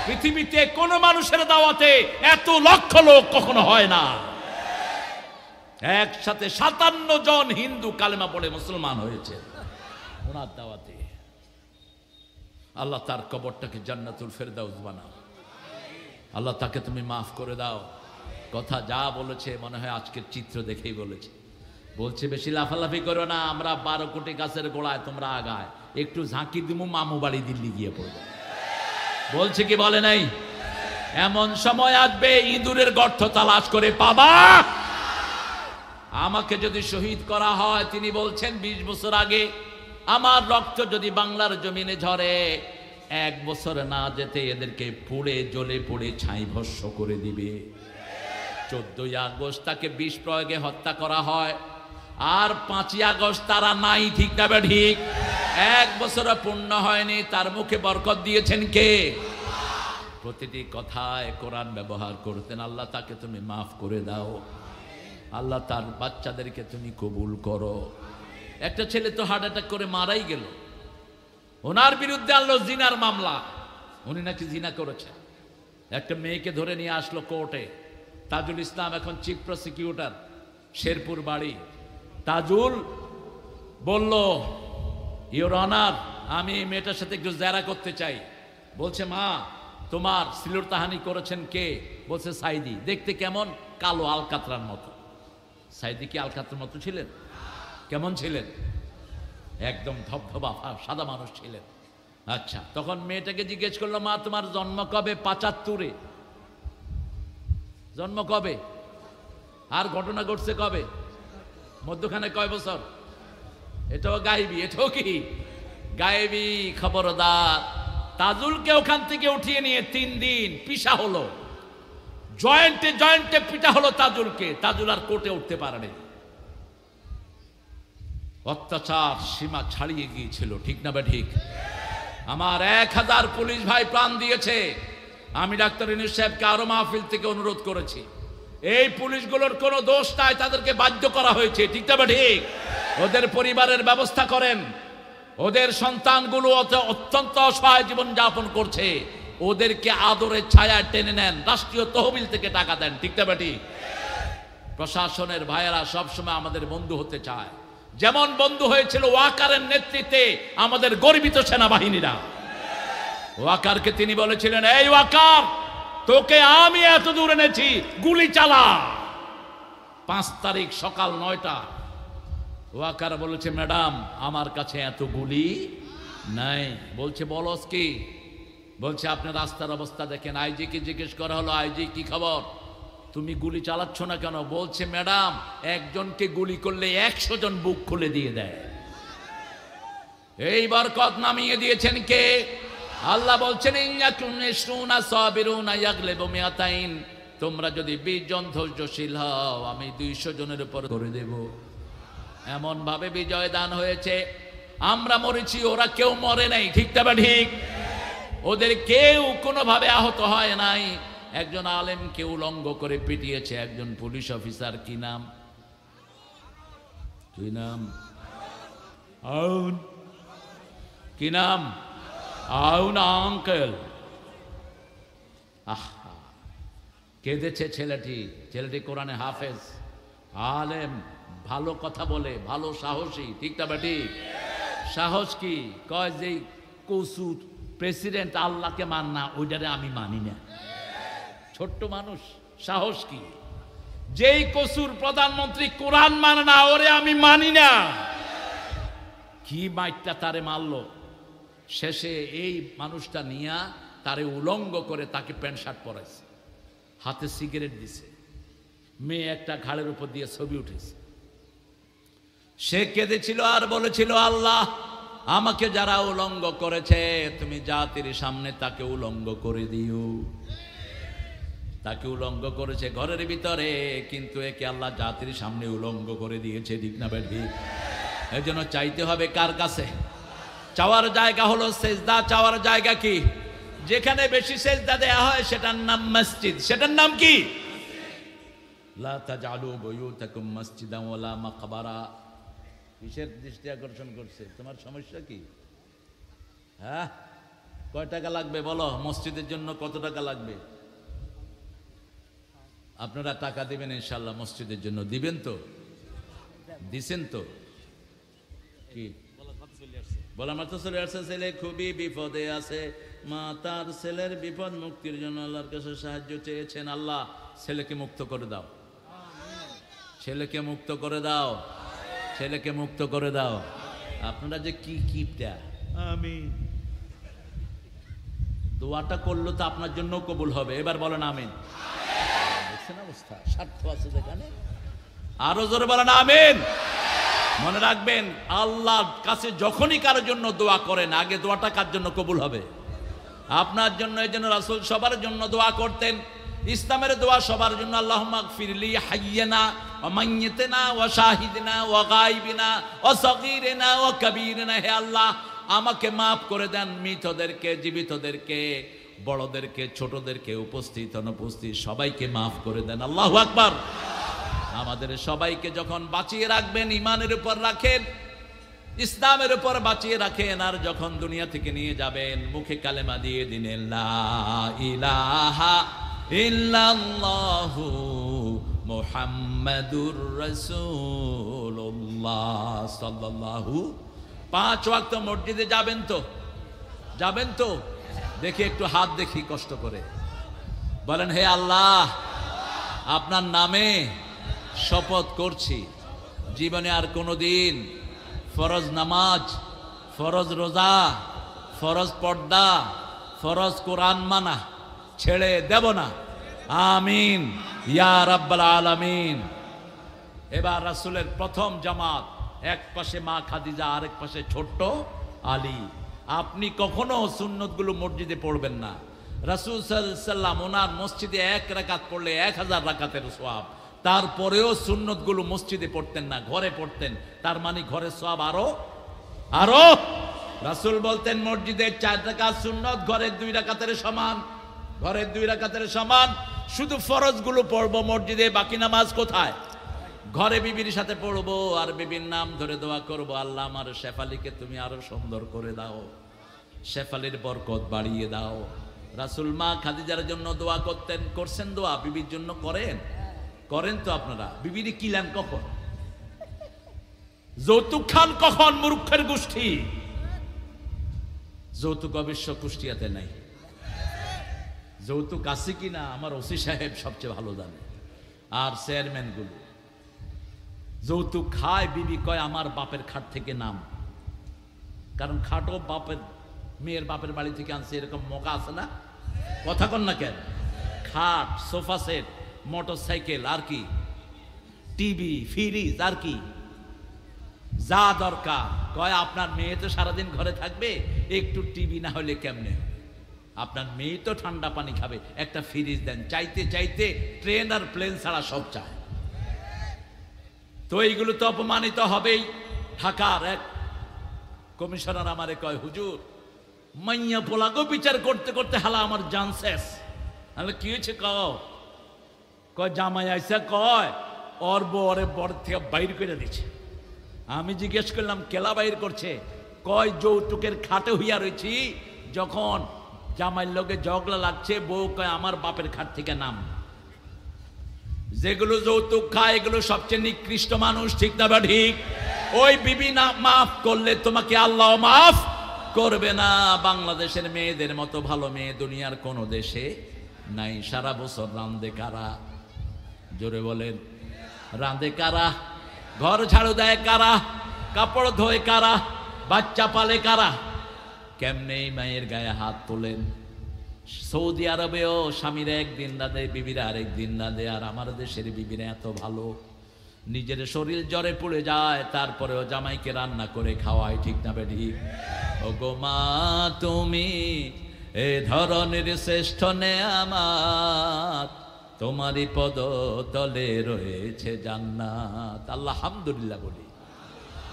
পৃথিবীতে কোন মানুষের দাওয়াতে এত লক্ষ লোক কখনো হয় না। একসাথে 57 জন হিন্দু কালেমা পড়ে মুসলমান হয়েছে ওনার দাওয়াতে। আল্লাহ তার কবরটাকে জান্নাতুল ফেরদাউস বানাও। আল্লাহ তাকে তুমি মাফ করে দাও। কথা যা বলেছে মনে হয় আজকের চিত্র দেখেই বলেছে। বলছে বেশি লাফালাফি করো না, আমরা 12 কোটি গাছের গোড়ায়, তোমরা আগায়, একটু ঝাঁকি দিমু, মামু বাড়ি দিল্লি গিয়ে পড়বে। বলছে কি বলে নাই? এমন সময় আসবে ইঁদুরের গর্ত তালাশ করে পাবা। আমাকে যদি শহীদ করা হয়, তিনি বলছেন 20 বছর আগে, আমার রক্ত যদি বাংলার জমিনে ঝরে, 1 বছর না যেতে এদেরকে পুড়ে জ্বলে পুড়ে ছাই ভস্ম করে দিবে। 14ই আগস্ট তাকে বিষ প্রয়োগে হত্যা করা হয়, আর 5ই আগস্ট তারা নাই। ঠিক না বে ঠিক? 1 বছর পূর্ণ হয়নি, তার মুখে বরকত দিয়েছেন কে? প্রতিটি কথায় কোরআন ব্যবহার করতেন। আল্লাহ তাকে তুমি মাফ করে দাও। আল্লাহ তার বাচ্চাদেরকে তুমি কবুল করো। একটা ছেলে তো হার্ট অ্যাটাক করে মারাই গেল, ওনার বিরুদ্ধে আনলো জিনার মামলা, উনি নাকি জিনা করেছেন। একটা মেয়েকে ধরে নিয়ে আসলো কোর্টে। তাজুল ইসলাম এখন চিফ প্রসিকিউটর, শেরপুর বাড়ি। তাজুল বলল, ইওর অনার, আমি এই মেয়েটার সাথে একটু জেরা করতে চাই। বলছে, মা, তোমার সিলুর তাহানি করেছেন কে? বলছে সাইদি। দেখতে কেমন? কালো, আলকাতরার মতো। সাইদি কি আলকাতরার মতো ছিলেন? কেমন ছিলেন? একদম ধবধবা সাদা মানুষ ছিলেন। আচ্ছা, তখন মেয়েটাকে জিজ্ঞেস করলো, মা, তোমার জন্ম কবে? 75-এ। জন্ম কবে? আর ঘটনা ঘটছে কবে? মধ্যখানে কয় বছর? এটাও গায়েবী, এটাও কি গায়েবী? খবরদার। তাজুলকে ওখান থেকে উঠিয়ে নিয়ে 3 দিন পিষা হলো, জয়েন্টে জয়েন্টে পিটা হলো তাজুলকে। তাজুল আর কোর্টে উঠতে পারেনি। অত্যাচার সীমা ছাড়িয়ে গিয়েছিল, ঠিক না ঠিক? আমার 1000 পুলিশ ভাই প্রাণ দিয়েছে। আমি ডাক্তার ইউনূস সাহেবকে আরো মাহফিল থেকে অনুরোধ করেছি, এই পুলিশগুলোর কোনো দোষ নাই, তাদেরকে বাধ্য করা হয়েছে, ঠিক না ঠিক? ওদের পরিবারের ব্যবস্থা করেন। ওদের সন্তানগুলো অত্যন্ত অসহায় জীবন যাপন করছে, ওদেরকে আদরের ছায়া টেনে নেন, রাষ্ট্রীয় তহবিল থেকে টাকা দেন, ঠিক না ঠিক? প্রশাসনের ভাইয়েরা সবসময় আমাদের বন্ধু হতে চায়, যেমন বন্ধু হয়েছিল ওয়াকারের নেতৃত্বে আমাদের গর্বিত সেনাবাহিনীরা। ওয়াকারকে তিনি বলেছিলেন, এই ওয়াকার, তোকে আমি এত দূর এনেছি, গুলি চালা। 5 তারিখ সকাল 9টা। ওয়াকার বলেছে, ম্যাডাম আমার কাছে এত গুলি নাই। বলছে, বলস কি? বলছে, আপনি রাস্তার অবস্থা দেখেন। আইজি কে জিজ্ঞেস করা হলো, আইজি কি খবর, তুমি গুলি চালাচ্ছ না কেন? বলছে, ম্যাডাম একজনকে গুলি করলে 100 জন বুক খুলে দিয়ে দেয়। এই বরকত নামিয়ে দিয়েছেন কে? আল্লাহ বলছেন, তোমরা যদি 20 জন ধৈর্যশীল হও, আমি 200 জনের উপর করে দেব। এমন ভাবে বিজয় দান হয়েছে। আমরা মরেছি, ওরা কেউ মরে নাই, ঠিক না ঠিক? ওদের কেউ কোনোভাবে আহত হয় নাই। একজন আলেমকে উলঙ্গ করে পিটিয়েছে একজন পুলিশ অফিসার। কি নাম? কি নাম? আউন। কি নাম? আউন আঙ্কেল। আহা, কেঁদেছে ছেলেটি। ছেলেটি কোরআনে হাফেজ, আলেম, ভালো কথা বলে, ভালো সাহসী, ঠিক না ঠিক? সাহস কি? কয় যে কসুর প্রেসিডেন্ট আল্লাহকে মান না, ওইটারে আমি মানি না। ছোট্ট মানুষ, সাহস কি? যেই কসুর প্রধানমন্ত্রী কোরআন মানে না, ওরে আমি মানি না। কি মাইটটা তারে মারলো। শেষে এই মানুষটা নিয়া তারে উলঙ্গ করে তাকে প্যান্ট শার্ট পরাইছে, হাতে সিগারেট দিছে, মেয়ে একটা ঘাড়ের উপর দিয়ে ছবি উঠেছে। সে কেঁদেছিল আর বলেছিল, আল্লাহ আমাকে যারা উলঙ্গ করেছে, তুমি জাতির সামনে তাকে উলঙ্গ করে দিও। তাকে উলঙ্গ করেছে ঘরের ভিতরে, কিন্তু একে আল্লাহ জাতির সামনে উলঙ্গ করে দিয়েছে, ঠিক না ঠিক? এই জন্য চাইতে হবে কার কাছে? চাওয়ার জায়গা হলো সেজদা। চাওয়ার জায়গা কি? যেখানে বেশি সেজদা দেয়া হয় সেটার নাম মসজিদ। সেটার নাম কি? লা তাজআলু বুয়ুতাকুম মাসজিদান ওয়ালা মাকবারা। কিসের দৃষ্টি আকর্ষণ করছে? তোমার সমস্যা কি? হ্যাঁ, কয় টাকা লাগবে বলো? মসজিদের জন্য কত টাকা লাগবে? আপনারা টাকা দিবেন ইনশাআল্লাহ মসজিদের জন্য? দিবেন তো? দিছেন তো? কি বলা মাত্র চলে আসছে, ছেলে খুবই বিপদে আছে, মা তার ছেলের বিপদ মুক্তির জন্য আল্লাহর কাছে সাহায্য চেয়েছেন। আল্লাহ ছেলেকে মুক্ত করে দাও, ছেলেকে মুক্ত করে দাও, ছেলেকে মুক্ত করে দাও। আপনারা যে কি কিপটা, আমিন। দোয়াটা করলো তো আপনার জন্য কবুল হবে। এবার বলেন আমিন। দেখছেন অবস্থা, স্বার্থ আছে যেখানে। আরো জোরে বলেন আমিন। মনে রাখবেন, আল্লাহর কাছে যখনই কারোর জন্য দোয়া করেন, আগে দোয়াটা কার জন্য কবুল হবে? আপনার জন্য। এই জন্য রাসূল সবার জন্য দোয়া করতেন। ইসলামের দোয়া সবার জন্য। আল্লাহুম্মা গফিরলি হাইয়িনা ওয়া মাইয়িতিনা ওয়া শাহিদিনা ওয়া গায়বিনা ওয়া সগীরিনা ওয়া কাবীরিনা। হে আল্লাহ, আমাকে মাফ করে দেন, মৃতদেরকে, জীবিতদেরকে, বড়দেরকে, ছোটদেরকে, উপস্থিত অনুপস্থিত সবাইকে মাফ করে দেন। আল্লাহু আকবার। আমাদের সবাইকে যখন বাঁচিয়ে রাখবেন, ঈমানের উপর রাখেন, ইসলামের উপর বাঁচিয়ে রাখেন। আর যখন দুনিয়া থেকে নিয়ে যাবেন, মুখে কালেমা দিয়ে দিন, লা ইলাহা ইল্লাল্লাহু মুহাম্মাদুর রাসূলুল্লাহ সাল্লাল্লাহু। 5 ওয়াক্ত মসজিদে যাবেন তো? যাবেন তো? দেখি একটু হাত দেখি কষ্ট করে বলেন, হে আল্লাহ, আপনার নামে শপথ করছি, জীবনে আর কোনোদিন ফরজ নামাজ, ফরজ রোজা, ফরজ পর্দা, ফরজ কোরআন মানা ছেড়ে দেব না। আমিন ইয়া রাব্বাল আলামিন। এবার রাসূলের প্রথম জামাত, এক পাশে মা খাদিজা, আরেক পাশে ছোট্ট আলী। আপনি কখনো সুন্নতগুলো মসজিদে পড়বেন না। রাসূল সাল্লাল্লাহু আলাইহি সাল্লাম ওনার মসজিদে 1 রাকাত পড়লে 1000 রাকাতের সওয়াব, তারপরেও সুন্নতগুলো মসজিদে পড়তেন না, ঘরে পড়তেন। তার মানে ঘরের সওয়াব আরো। রাসূল বলতেন মসজিদে 4 রাকাত সুন্নত, ঘরের 2 রাকাতের সমান, ঘরের 2 রাকাতের সমান। শুধু ফরজগুলো পড়বো মসজিদে, বাকি নামাজ কোথায়? ঘরে বিবির সাথে পড়বো আর বিবির নাম ধরে দোয়া করবো, আল্লাহ আমার শেফালিকে তুমি আরো সুন্দর করে দাও, শেফালির বরকত বাড়িয়ে দাও। রাসূল মা খাদিজার জন্য দোয়া করতেন, করছেন দোয়া, বিবির জন্য করেন তো আপনারা? বিবির কিলান কখন? যৌতুক খান কখন? মূর্খের গোষ্ঠী। যৌতুক অবশ্য কুষ্টিয়াতে নাই। যৌতুক আছে কিনা আমার ওসি সাহেব সবচেয়ে ভালো জানে, আর চেয়ারম্যান গুলো। যৌতুক খায়, বিবি কয় আমার বাপের খাট থেকে নাম, কারণ খাটও বাপের, মেয়ের বাপের বাড়ি থেকে আনছে, এরকম মকা আছে না? কথা কন না কেন? খাট, সোফা সেট, মোটর সাইকেল, আর কি টিভি, ফ্রিজ, আর কি যা দরকার। কয় আপনার মেয়ে তো সারাদিন ঘরে থাকবে, একটু টিভি না হলে কেমনে? আপনার মেয়ে তো ঠান্ডা পানি খাবে, একটা ফ্রিজ দেন। চাইতে চাইতে ট্রেন আর প্লেন ছাড়া সব চায়। তো এইগুলো তো অপমানিত হবেই। ঢাকার এক কমিশনার আমারে কয়, হুজুর মাইয়া পোলাগো বিচার করতে করতে হালা আমার জান শেষ। তাহলে কি হয়েছে? কয় জামাই আইসা কয় ওর বরে বর থেকে বাইর করে দিচ্ছে। আমি জিজ্ঞেস করলাম কেলা বাইর করছে? কয় যৌতুকের খাটে হইয়া রয়েছি, যখন জামাইয়ের লোকে ঝগড়া লাগছে, বউ কয় আমার বাপের খাট থেকে নাম। যেগুলো যৌতুক খায় এগুলো সবচেয়ে নিকৃষ্ট মানুষ, ঠিক না বা ঠিক? ওই বিবি না মাফ করলে তোমাকে আল্লাহ মাফ করবে না। বাংলাদেশের মেয়েদের মতো ভালো মেয়ে দুনিয়ার কোনো দেশে নাই। সারা বছর রাঁধে কারা? জোরে বলেন, রাঁধে কারা? ঘর ঝাড়ু দেয় কারা? কাপড় ধোয় কারা? বাচ্চা পালে কারা? কেমনে মায়ের গায়ে হাত তোলেন? সৌদি আরবেও স্বামীরা একদিন রাঁধে, বিবিরা আরেক দিন রাঁধে। আর আমার দেশের বিবিরা এত ভালো, নিজের শরীর জ্বরে পড়ে যায়, তারপরেও জামাইকে রান্না করে খাওয়ায়, ঠিক না বেঠিক? ও গো মা তুমি এ ধরনের শ্রেষ্ঠ নেয়ামত, তোমারই পদ তলে রয়েছে জান্নাত। আলহামদুলিল্লাহ বলি।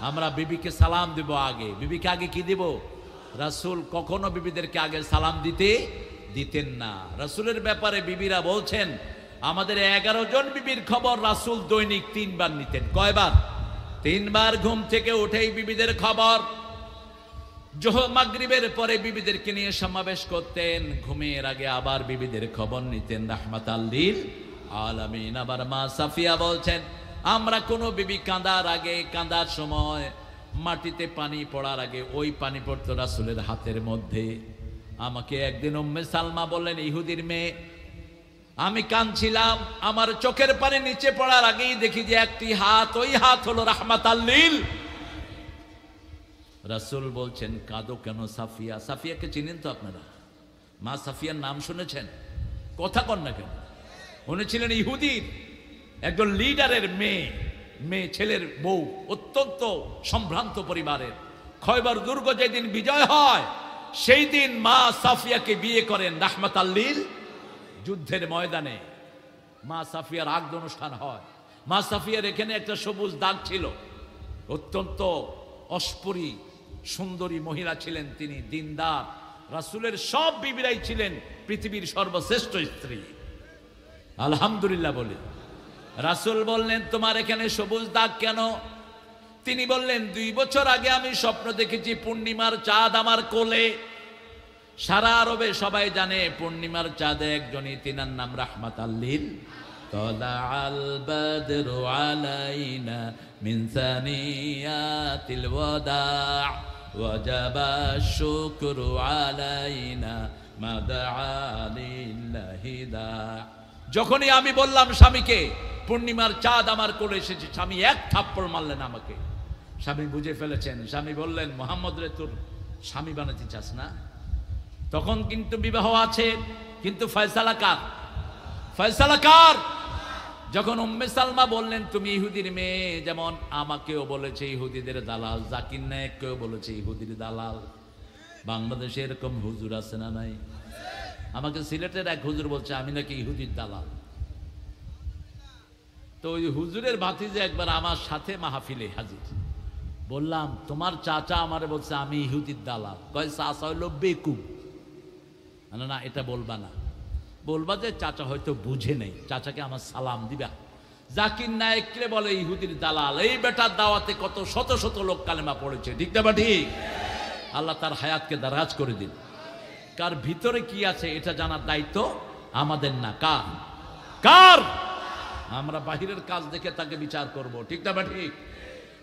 আমরা বিবিকে সালাম দিব আগে। বিবিকে আগে কি দিব? রাসূল কখনো বিবিদেরকে আগে সালাম দিতেন না। রাসূলের ব্যাপারে বিবিরা বলছেন, আমাদের 11 জন বিবির খবর রাসূল দৈনিক 3 বার নিতেন। কয়বার? 3 বার। ঘুম থেকে উঠেই বিবিদের খবর। জোহর মাগরিবের পরে বিবিদেরকে নিয়ে সমাবেশ করতেন, ঘুমের আগে আবার বিবিদের খবর নিতেন। রাহমাতাল লিল আলামিন। আবার মা সাফিয়া বলছেন, আমরা কোনো বিবি কাঁদার আগে, কাঁদার সময় মাটিতে পানি পড়ার আগে ওই পানি পড়তো রাসূলের হাতের মধ্যে। আমাকে একদিন উম্মে সালমা বললেন, ইহুদির মেয়ে, আমি কাঁদছিলাম, আমার চোখের পানি নিচে পড়ার আগেই দেখি যে একটি হাত, ওই হাত হলো রাহমাতাল লিল। রাসূল বলছেন, কাঁদো কেন সাফিয়া? সাফিয়াকে চিনেন তো আপনারা? মা সাফিয়ার নাম শুনেছেন? কথা কন না কেন? উনি ছিলেন ইহুদির একজন লিডারের মেয়ে, ছেলের বউ, অত্যন্ত সম্ভ্রান্ত পরিবারের। খয়বার দুর্গ যেদিন বিজয় হয় সেই দিন মা সাফিয়াকে বিয়ে করেন রাহমাতাল লিল। যুদ্ধের ময়দানে মা সাফিয়ার আগদ অনুষ্ঠান হয়। মা সাফিয়ার এখানে একটা সবুজ দাগ ছিল। অত্যন্ত অস্পরি সুন্দরী মহিলা ছিলেন তিনি, দিনদার। রাসূলের সব বিবিরাই ছিলেন পৃথিবীর সর্বশ্রেষ্ঠ স্ত্রী। আলহামদুলিল্লাহ বলি। রাসূল বললেন, তোমার এখানে সবুজ দাগ কেন? তিনি বললেন, 2 বছর আগে আমি স্বপ্ন দেখেছি পূর্ণিমার চাঁদ আমার কোলে। সারা আরবে সবাই জানে পূর্ণিমার চাঁদে একজনই, তিনার নাম রাহমাতাল লিল। তালাআল বাদরু আলাইনা মিন সানিয়াতিল ওয়াদা ওয়াজাবা শুকরু আলাইনা মা দাআ লিল্লাহি দা। যখনই আমি বললাম স্বামীকে পূর্ণিমার চাঁদ আমার কোলে এসেছে, স্বামী এক থাপ্পড় মারলেন আমাকে। স্বামী বুঝে ফেলেছেন। স্বামী বললেন, মোহাম্মদ রে তোর স্বামী বানাতে চাস না? তখন কিন্তু বিবাহ আছে, কিন্তু ফয়সালা কার? ফয়সালা কার? যখন উম্মে সালমা বললেন তুমি ইহুদির মেয়ে, যেমন আমাকেও বলেছে ইহুদিদের দালাল, জাকির নায়েককেও বলেছে ইহুদির দালাল। বাংলাদেশে এরকম হুজুর আছে না নাই? আমাকে সিলেটের এক হুজুর বলছে আমি নাকি ইহুদির দালাল। তো ওই হুজুরের ভাতিজা একবার আমার সাথে মাহফিলে হাজির। বললাম তোমার চাচা আমারে বলছে আমি ইহুদির দালাল। কয় চাচা হইলো বেকুব। না এটা বলবা না, বলবা যে চাচা হয়তো বুঝে নেই, চাচাকে আমার সালাম দিবা। জাকির নায়েককে বলে ইহুদির দালাল। এই বেটার দাওয়াতে কত শত শত লোক কালেমা পড়েছে, ঠিক না? ঠিক। আল্লাহ তার হায়াতকে দারাজ করে দিন। কার ভিতরে কি আছে এটা জানার দায়িত্ব আমাদের না, কার? কার? আমরা বাহিরের কাজ দেখে তাকে বিচার করব, ঠিক না? ঠিক।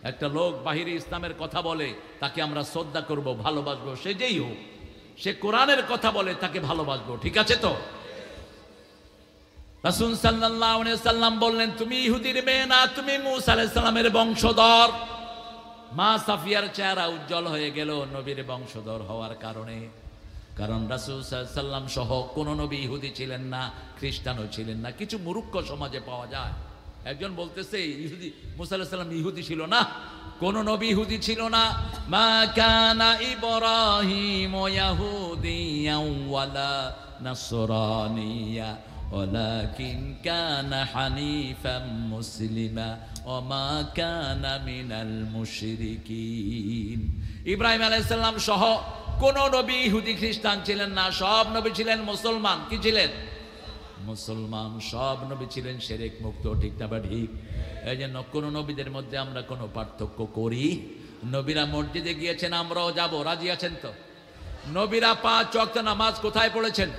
একটা লোক বাহিরে ইসলামের কথা বলে তাকে আমরা শ্রদ্ধা করব, ভালোবাসবো, সে যেই হোক। সে কোরআনের কথা বলে তাকে ভালোবাসবো, ঠিক আছে তো? রাসূল সাল্লাল্লাহু আলাইহি সাল্লাম বললেন তুমি ইহুদির মেয়ে না, তুমি মূসা আলাইহিস সালামের বংশধর। মা সাফিয়ার চেহারা উজ্জ্বল হয়ে গেল নবীর বংশধর হওয়ার কারণে। কারণ রাসূল সাল্লাল্লাহু আলাইহি সাল্লাম সহ কোন নবী ইহুদি ছিলেন না, খ্রিস্টানও ছিলেন না। কিছু মূর্খ সমাজে পাওয়া যায়, একজন বলতেছে ইহুদি, মূসা আলাইহিস সালাম ইহুদি ছিল না, কোন নবী ইহুদি ছিল না। মা কানা ইব্রাহিম ইয়াহুদিয়াও ওয়ালা নাসরানিয়া ওয়ালাকিন কানা হানিফাম মুসলিমা ওয়া মা কানা মিনাল মুশরিকিন। ইব্রাহিম আলাইহিস সালাম সহ কোন নবী ইহুদি খ্রিস্টান ছিলেন না, সব নবী ছিলেন মুসলমান। কি ছিলেন? মুসলমান। সব নবী ছিলেন শিরক মুক্ত, ঠিক না? ঠিক। এই জন্য কোন নবীদের মধ্যে আমরা কোনো পার্থক্য করি? নবীরা মসজিদে গিয়েছেন, আমরাও যাব, রাজি আছেন তো? নবীরা 5 ওয়াক্ত নামাজ কোথায় পড়েছেন?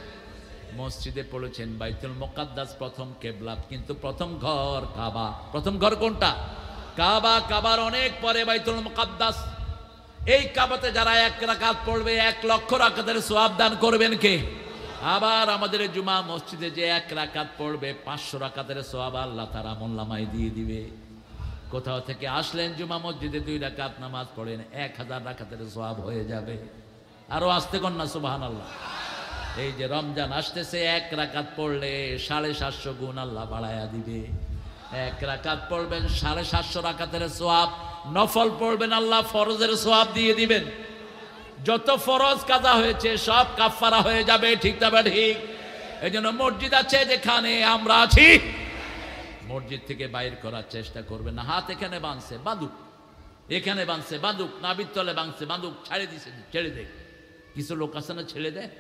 মসজিদে পড়েছেন। বাইতুল মুকাদ্দাস প্রথম কিবলা, কিন্তু প্রথম ঘর কাবা। প্রথম ঘর কোনটা? কাবা। কাবার অনেক পরে বাইতুল মুকাদ্দাস। এই কাবাতে যারা 1 রাকাত পড়বে 1 লক্ষ রাকাতের সওয়াব দান করবেন কে? আবার আমাদের জুমা মসজিদে যে 1 রাকাত পড়বে 500 রাকাতের সওয়াব আল্লাহ তাআলা আমলনামায় দিয়ে দিবে। কোথাও থেকে আসলেন জুমা মসজিদে 2 রাকাত নামাজ পড়েন, 1000 রাকাতের সওয়াব হয়ে যাবে। আরো আসতে কর না সুবহানাল্লাহ। এই যে রমজান আসতেছে, 1 রাকাত পড়লে 750 গুণ আল্লাহ বাড়ায়া দিবে। 1 রাকাত পড়বেন 750 রাকাতের সওয়াব, নফল পড়বেন আল্লাহ ফরজের সওয়াব দিয়ে দিবেন। যত ফরজ কাজা হয়েছে সব কাফারা হয়ে যাবে, ঠিক না? ঠিক। এই জন্য মসজিদ আছে যেখানে আমরা আছি, মসজিদ থেকে বাইর করার চেষ্টা করবেন না। হাত এখানে বাঁধছে বাঁধুক, এখানে বাঁধছে বাঁধুক, নাবির তলে বাঁধছে বাঁধুক, ছাড়ে দিছে ছেড়ে দে। কিছু লোক আছে না ছেড়ে দেয়,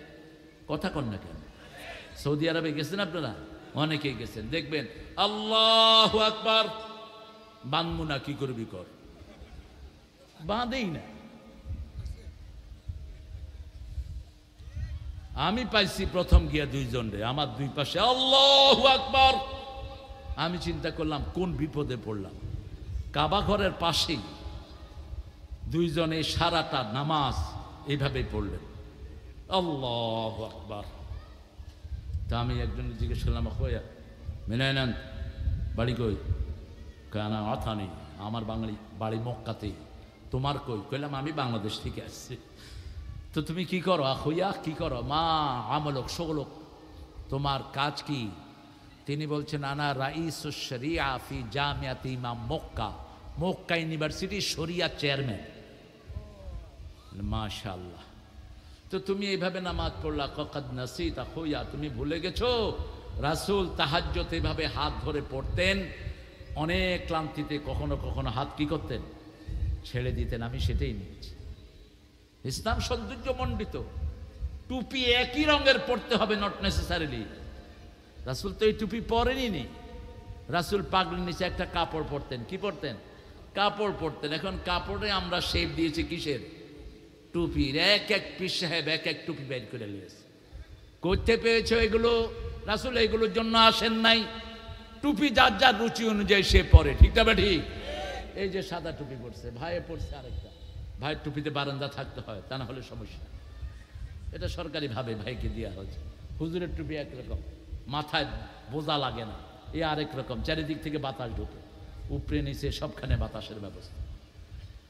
কথা কন না কেন? সৌদি আরবে গেছেন আপনারা? অনেকেই গেছেন, দেখবেন আল্লাহু আকবার, বাঁধবো না, কি করবি কর, বাঁধেই না। আমি পাইছি প্রথম গিয়া 2 জন রে, আমার 2 পাশে আল্লাহু আকবার। আমি চিন্তা করলাম কোন বিপদে পড়লাম। কাবা ঘরের পাশেই 2 জনে সারাটা নামাজ এইভাবেই পড়লেন, আল্লাহু আকবার। তা আমি একজন জিজ্ঞেস করলাম কইয়া মিনায়নান বাড়ি কই? কেনা অথা নেই, আমার বাড়ি মক্কাতে। তোমার কই? কইলাম আমি বাংলাদেশ থেকে আসছি। তো তুমি কি করো আখুইয়া, কি করো? মা আমলক সগলক, তোমার কাজ কি? তিনি বলছেন আনা রাইসুশ শরিয়া ফি জামিয়াতি ইমাম মক্কা, মক্কা ইউনিভার্সিটি শরিয়া চেয়ারম্যান। মাশাআল্লাহ। তো তুমি এইভাবে নামাজ পড়লা, কদ নাসিত আখুইয়া, তুমি ভুলে গেছো রাসূল তাহাজ্জুদ এইভাবে হাত ধরে পড়তেন। অনেক ক্লান্তিতে কখনো কখনো হাত কি করতেন? ছেড়ে দিতেন। আমি সেটাই নিয়েছি। ইসলাম সৌন্দর্য মণ্ডিত। টুপি একই রঙের পড়তে হবে, নট নেসেসারিলি। রাসূল তো এই টুপি পরেনি নি। রাসূল পাগড়ির নিচে একটা কাপড় পরতেন। কি পরতেন? কাপড় পরতেন। এখন কাপড়ে আমরা শেপ দিয়েছি কিসের? টুপির। এক এক পীর সাহেব এক এক টুপি বের করে নিয়েছে। করতে পেয়েছো এগুলো? রাসূল এগুলোর জন্য আসেন নাই। টুপি যার যার রুচি অনুযায়ী সে পরে, ঠিক না? ঠিক। এই যে সাদা টুপি পরছে, ভাইয়ে পড়ছে আরেকটা। ভাইয়ের টুপিতে বারান্দা থাকতে হয়, তা না হলে সমস্যা। এটা সরকারি ভাবে ভাইকে দেওয়া হয়েছে। হুজুরের টুপি একরকম, মাথায় বোঝা লাগে না, এ আরেক রকম, চারিদিক থেকে বাতাস ঢোকে, উপরে নিচে সবখানে বাতাসের ব্যবস্থা।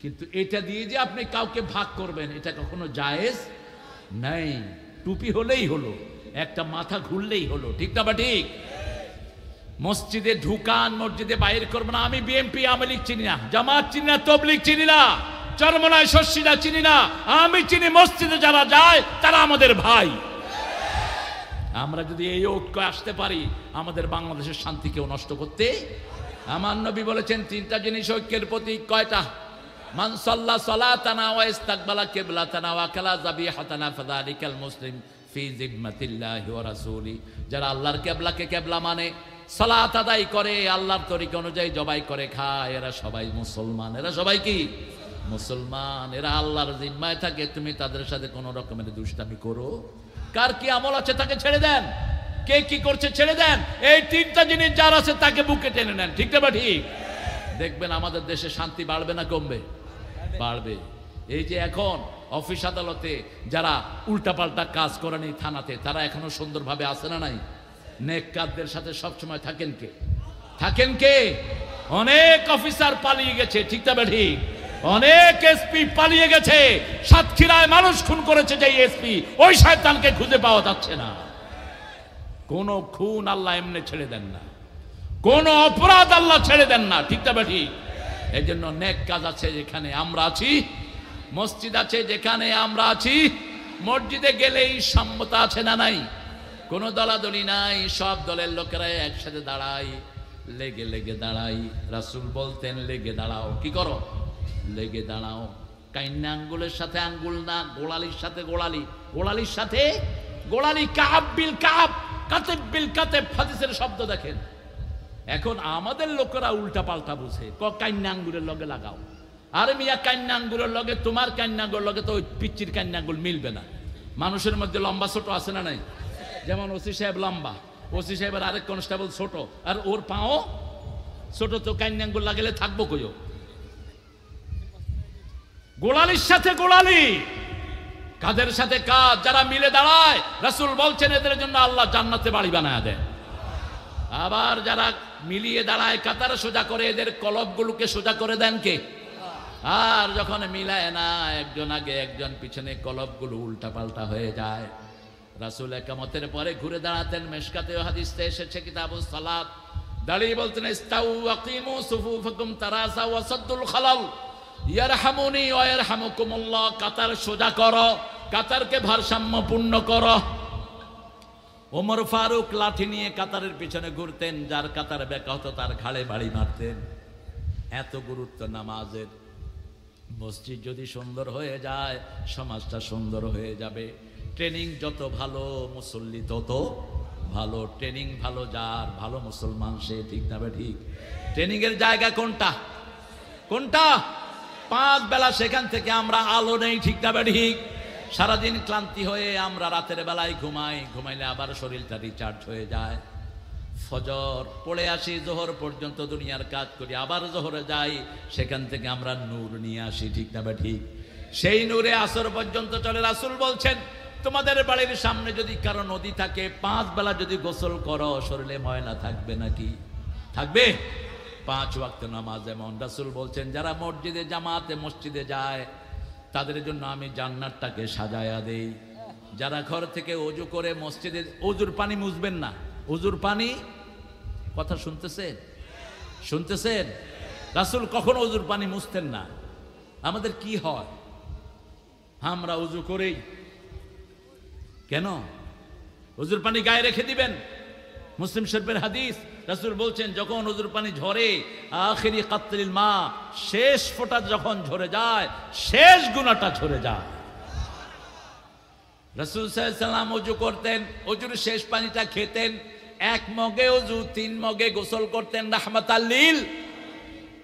কিন্তু এটা দিয়ে যে আপনি কাউকে ভাগ করবেন, এটা কখনো জায়েজ নাই। টুপি হলেই হলো, একটা মাথা ঘুরলেই হলো, ঠিক না? বা ঠিক। মসজিদে ঢুকান, মসজিদে বাইর করবো না। আমি বিএনপি আওয়ামী লীগ চিনি না, জামাত চিনি না, তবলিগ চিনি না, চরমনায় শস্যিরা চিনি না। আমি চিনি মসজিদে যারা যায় তারা আমাদের ভাই। আমরা যদি এই ঐক্য আসতে পারি, আমাদের বাংলাদেশের শান্তি কেউ নষ্ট করতে। আমার নবী বলেছেন তিনটা জিনিস ঐক্যের প্রতীক। কয়টা? মান সাল্লা সালাতানা ওয়া ইস্তাকবালা কিবলাতানা ওয়া কালা যাবিহাতানা ফাযালিকাল মুসলিম ফি জিম্মাতিল্লাহি ওয়া রাসূলি। যারা আল্লাহর কিবলাকে কিবলা মানে, সালাত আদায় করে, আল্লাহর তরিকা অনুযায়ী জবাই করে খায়, এরা সবাই মুসলমান। এরা সবাই কি? মুসলমান। এরা আল্লাহর জিম্মায় থাকে। তুমি তাদের সাথে কোনো রকমের দুষ্টামি করো, কার কি আমল আছে তাকে ছেড়ে দেন, কে কি করছে ছেড়ে দেন। এই তিনটা জিনিস যার আছে তাকে বুকে টেনে নেন। ঠিক না ঠিক? দেখবেন আমাদের দেশে শান্তি বাড়বে না কমবে? বাড়বে। এই যে এখন অফিস আদালতে যারা উল্টাপাল্টা কাজ করেনি থানাতে, তারা এখনো সুন্দরভাবে আছে না নাই? নেককারদের সাথে সবসময় থাকেন কে? থাকেন কে? অনেক অফিসার পালিয়ে গেছে। ঠিক না ঠিক? অনেক এসপি পালিয়ে গেছে। সাতক্ষীরায় মানুষ খুন করেছে যে এসপি, ওই শয়তানকে খুঁজে পাওয়া যাচ্ছে না। কোন খুন আল্লাহ এমনি ছেড়ে দেন না, কোন অপরাধ আল্লাহ ছেড়ে দেন না। ঠিক না ঠিক? এই জন্য নেক কাজ আছে যেখানে আমরা আছি, মসজিদ আছে যেখানে আমরা আছি, মসজিদে গেলেই সম্মতা আছে না নাই? কোনো দলাদলি নাই, সব দলের লোকেরা একসাথে দাঁড়াই, লেগে লেগে দাঁড়াই। রাসূল বলতেন লেগে দাঁড়াও। কি করো? লেগে দাঁড়াও। কাইন্না আঙ্গুলের সাথে আঙ্গুল না, গোড়ালির সাথে গোড়ালি, গোড়ালির সাথে গোড়ালি। কাব বিল কাব, কাতেব বিল কাতেব, হাদিসের শব্দ দেখেন। এখন আমাদের লোকেরা উল্টা পাল্টা বুঝে, কাইন্না আঙ্গুলের লগে লাগাও। আরে মিয়া, কাইন্না আঙ্গুলের লগে তোমার কাইন্না আঙ্গুলের লগে তো ওই পিচ্চির কাইন্না আঙ্গুল মিলবে না। মানুষের মধ্যে লম্বা ছোট আছে না নাই? যেমন ওসি সাহেব লম্বা, ওসি সাহেবের আরেক কনস্টেবল ছোট, আর ওর পাও ছোট, তো কাইন্না আঙ্গুল লাগালে থাকবো কইও? গোড়ালির সাথে গোড়ালি, কাদের সাথে কাজ, যারা মিলে দাঁড়ায় রাসূল বলছেন এদের জন্য আল্লাহ জান্নাতে বাড়ি বানায় দেন। আবার যারা মিলিয়ে দাঁড়ায়, কাতার সোজা করে, এদের কলবগুলোকে সোজা করে দেন কে? আর যখন মিলায় না, একজন আগে একজন পিছনে, কলবগুলো উল্টা পাল্টা হয়ে যায়। রাসূল ইকামতের পরে ঘুরে দাঁড়াতেন। মিশকাতেও হাদিসে এসেছে কিতাবুস সালাত, দাঁড়িয়ে বলতেন ইস্তাউ ওয়াকিমু সুফুফাকুম তারাসা ওয়াসাদ্দুল খালাল ইয়ারহামুনি ওয়া ইয়ারহামুকুমুল্লাহ। কাতার সোজা করো, কাতারকে ভারসাম্যপূর্ণ করো। ওমর ফারুক লাঠি নিয়ে কাতারের পিছনে ঘুরতেন, যার কাতার বেঁকা হতো তার ঘাড়ে বাড়ি মারতেন। এত গুরুত্ব নামাজের। মসজিদ যদি সুন্দর হয়ে যায়, সমাজটা সুন্দর হয়ে যাবে। ট্রেনিং যত ভালো, মুসল্লি তত ভালো। ট্রেনিং ভালো যার, ভালো মুসলমান সে। ঠিক না ঠিক? ট্রেনিং এর জায়গা কোনটা? কোনটা? 5 বেলা সেখান থেকে আমরা আলো নেই। ঠিক না ঠিক? সারাদিন ক্লান্তি হয়ে আমরা রাতের বেলায় ঘুমাই, ঘুমাইলে আবার শরীরটা রিচার্জ হয়ে যায়। ফজর পড়ে আসি, জোহর পর্যন্ত দুনিয়ার কাজ করি, আবার জোহরে যাই, সেখান থেকে আমরা নূর নিয়ে আসি। ঠিক না ঠিক? সেই নূরে আসর পর্যন্ত চলে। রাসূল বলছেন তোমাদের বাড়ির সামনে যদি কারো নদী থাকে, 5 বেলা যদি গোসল করো, শরীরে ময়লা থাকবে নাকি? থাকবে। 5 ওয়াক্ত নামাজ। যেমন রাসূল বলছেন যারা মসজিদে জামাতে মসজিদে যায়, তাদের জন্য আমি জান্নাতটাকে সাজায়া দেই। যারা ঘর থেকে ওযু করে মসজিদে, ওযুর পানি মুছবেন না, ওযুর পানি, কথা শুনতেছেন? শুনতেছেন? রাসূল কখনো ওযুর পানি মুছতেন না। আমাদের কি হয়? আমরা ওযু করেই কেন? ওযুর পানি গায়ে রেখে দিবেন। মুসলিম শরীফের হাদিস, রাসূল বলছেন যখন ওযুর পানি ঝরে, আখিরি কাতরিল মা, শেষ ফোঁটা যখন ঝরে যায়, শেষ গুনাহটা ঝরে যায়। রাসূল সাল্লাল্লাহু আলাইহি ওয়াসাল্লাম ওযু করতেন, ওযুর শেষ পানিটা খেতেন। 1 মগে ওযু, 3 মগে গোসল করতেন রাহমাতাল লিল।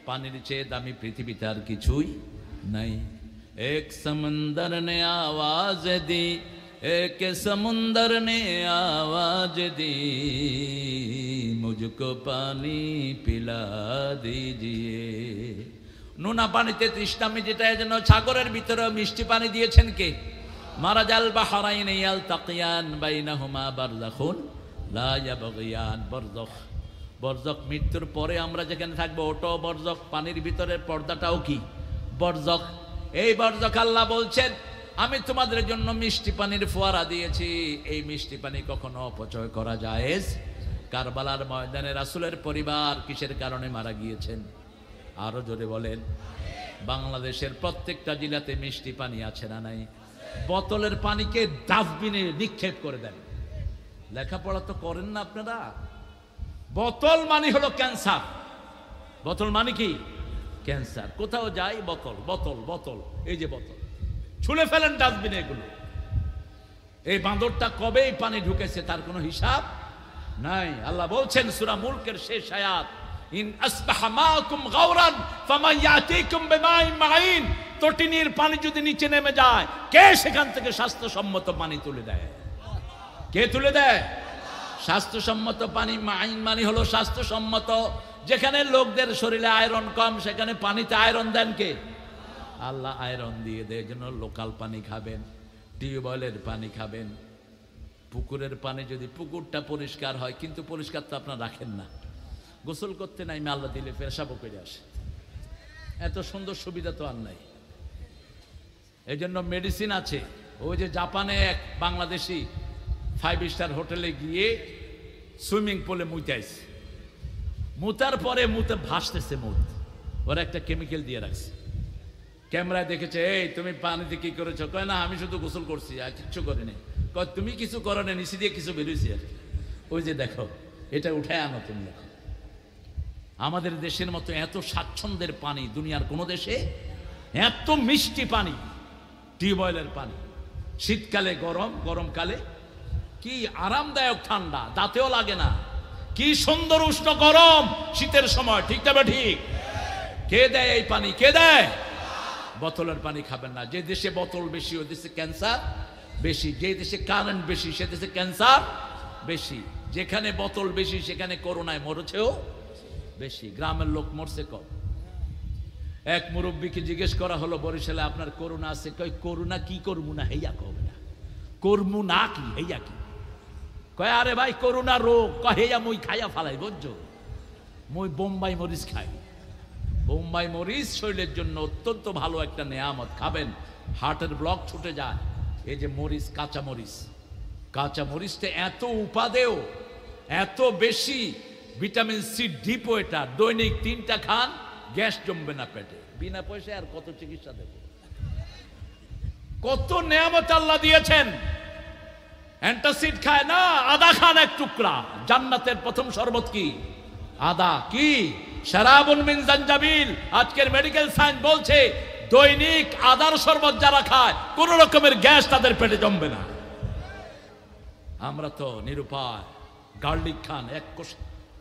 পানির চেয়ে দামি পৃথিবীতে আর কিছুই নাই। এক সমুন্দর নে আওয়াজ দি, एक समुंदर ने आवाज दी, मुझको पानी पिला दीजिए। নুনা পানিতে তৃষ্ণা মিটাতে যেন সাগরের ভিতরে মিষ্টি পানি দিয়েছেন কে? মারাজাল বাহরাইন ইয়ালতাকিয়ান বাইনাহুমা বারযাখুন লা ইয়াবগিয়ান। বরজখ, বরজখ মৃত্যুর পরে আমরা যেখানে থাকবো ওটাও বরজখ। পানির ভিতরে পর্দাটাও কি? বরজখ। এই বরজখ আল্লাহ বলছেন আমি তোমাদের জন্য মিষ্টি পানির ফোয়ারা দিয়েছি। এই মিষ্টি পানি কখনো অপচয় করা জায়েজ কারবালার ময়দানে রাসূলের পরিবার কিসের কারণে মারা গিয়েছেন? আরো জোরে বলেন। বাংলাদেশের প্রত্যেকটা জেলাতে মিষ্টি পানি আছে না নাই? বোতলের পানিকে ডাস্টবিনে নিক্ষেপ করে দেন। লেখাপড়া তো করেন না আপনারা। বোতল মানে হলো ক্যান্সার। বোতল মানে কি? ক্যান্সার। কোথাও যাই বোতল বোতল বোতল, এই যে বোতল, ছুলে ফেলেন ডাস্টবিনে এগুলো। এই বাঁদরটা কবে এই পানি ঢুকেছে তার কোনো হিসাব নাই। আল্লাহ বলছেন সূরা মুলকের শেষ আয়াত, ইন আসবাহা মাকুম গাওরান ফামান ইয়াতিকুম বিমাইন মাইন। তটিনীর পানি যদি নিচে নেমে যায়, কে সেখান থেকে স্বাস্থ্যসম্মত পানি তুলে দেয়? কে তুলে দেয়? স্বাস্থ্যসম্মত পানি। মাইন মানে হলো স্বাস্থ্যসম্মত। যেখানে লোকদের শরীরে আয়রন কম, সেখানে পানিতে আয়রন দেন কে? আল্লাহ আয়রন দিয়ে দেয়। জন্য লোকাল পানি খাবেন, টিউবওয়েলের পানি খাবেন। পুকুরের পানি যদি পুকুরটা পরিষ্কার হয়, কিন্তু পরিষ্কার তো আপনারা রাখেন না। গোসল করতে নাই আল্লাহ দিলে পেশাবও করে আসে। এত সুন্দর সুবিধা তো আর নাই। এই জন্য মেডিসিন আছে। ওই যে জাপানে এক বাংলাদেশি 5 স্টার হোটেলে গিয়ে সুইমিং পুলে মুতাইছে। মুতার পরে মুতে ভাসতেছে মুত, ওরা একটা কেমিক্যাল দিয়ে রাখছে। ক্যামেরায় দেখেছে, এই তুমি পানিতে কি করেছো? কয় না, আমি শুধু গোসল করছি, আর কিচ্ছু করিনি। কয় তুমি কিছু করো না, নিচে দিয়ে কিছু বেরোইছি আর কি। ওই যে দেখো, এটা উঠায় আনো তুমি। দেখো আমাদের দেশের মতো এত স্বাচ্ছন্দ্যের পানি দুনিয়ার কোনো দেশে, এত মিষ্টি পানি, টিউবওয়েলের পানি। শীতকালে গরম, গরমকালে কি আরামদায়ক ঠান্ডা, দাঁতেও লাগে না। কি সুন্দর উষ্ণ গরম শীতের সময়, ঠিক তবে ঠিক। কে দেয় এই পানি? কে দেয়? বোতলের পানি খাবেন না। যে দেশে বোতল বেশি ওই দেশে ক্যান্সার বেশি। যে দেশে কারেন্ট বেশি সে দেশে ক্যান্সার বেশি। যেখানে বোতল বেশি সেখানে করোনায় মরেছেও বেশি। গ্রামের লোক মরছে কম। এক মুরব্বীকে জিজ্ঞেস করা হলো, বরিশালে আপনার করোনা আছে? কয় করোনা কি করবো না, হেয়া কবে না, করবো না কি, হেয়া কি? কয় আরে ভাই করোনা রোগ। কয় হেয়া মুই খাইয়া ফালাই, বুঝছো? মুই বোম্বাই মরিচ খাই। বোম্বাই মরিচ শরীরের জন্য অত্যন্ত ভালো একটা নেয়ামত। খাবেন, হার্টের ব্লক ছুটে যায়। এই যে মরিচ, কাঁচা মরিচ, কাঁচা মরিচটা এত উপাদেয়, এত বেশি ভিটামিন সি ডিপো। এটা দৈনিক 3টা খান, গ্যাস জমবে না পেটে। বিনা পয়সায় আর কত চিকিৎসা দেব? কত নেয়ামত আল্লাহ দিয়েছেন। অ্যান্টাসিড খায় না, আদা খান এক টুকরা। জান্নাতের প্রথম শরবত কি? আদা। কি? শারাবুন মিন জানজাবিল। আজকের মেডিকেল সায়েন্স বলছে দৈনিক আদার শরবত যারা খায় কোন রকমের গ্যাস তাদের পেটে জমবে না। আমরা তো নিরুপায়। গার্লিক খান, এক কোষ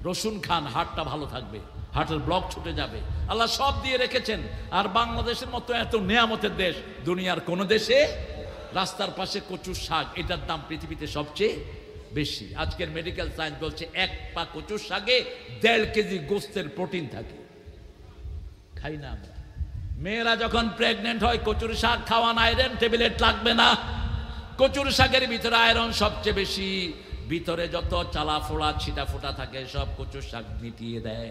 রসুন খান, হার্টটা ভালো থাকবে, হার্টের ব্লক ছুটে যাবে। আল্লাহ সব দিয়ে রেখেছেন। আর বাংলাদেশের মতো এত নেয়ামতের দেশ দুনিয়ার কোন দেশে। রাস্তার পাশে কচুর শাক, এটার দাম পৃথিবীতে সবচেয়ে বেশি। আজকের মেডিকেল সায়েন্স বলছে 1 পা কচুর শাকে 1.5 কেজি গোস্তের প্রোটিন থাকে। খাই না আমরা। মেয়েরা যখন প্রেগনেন্ট হয় কচুর শাক খাওয়ান, আয়রন ট্যাবলেট লাগবে না। কচুর শাকের ভিতরে আয়রন সবচেয়ে বেশি। ভিতরে যত চালা ফোড়া ছিটা ফোটা থাকে সব কচুর শাক মিটিয়ে দেয়।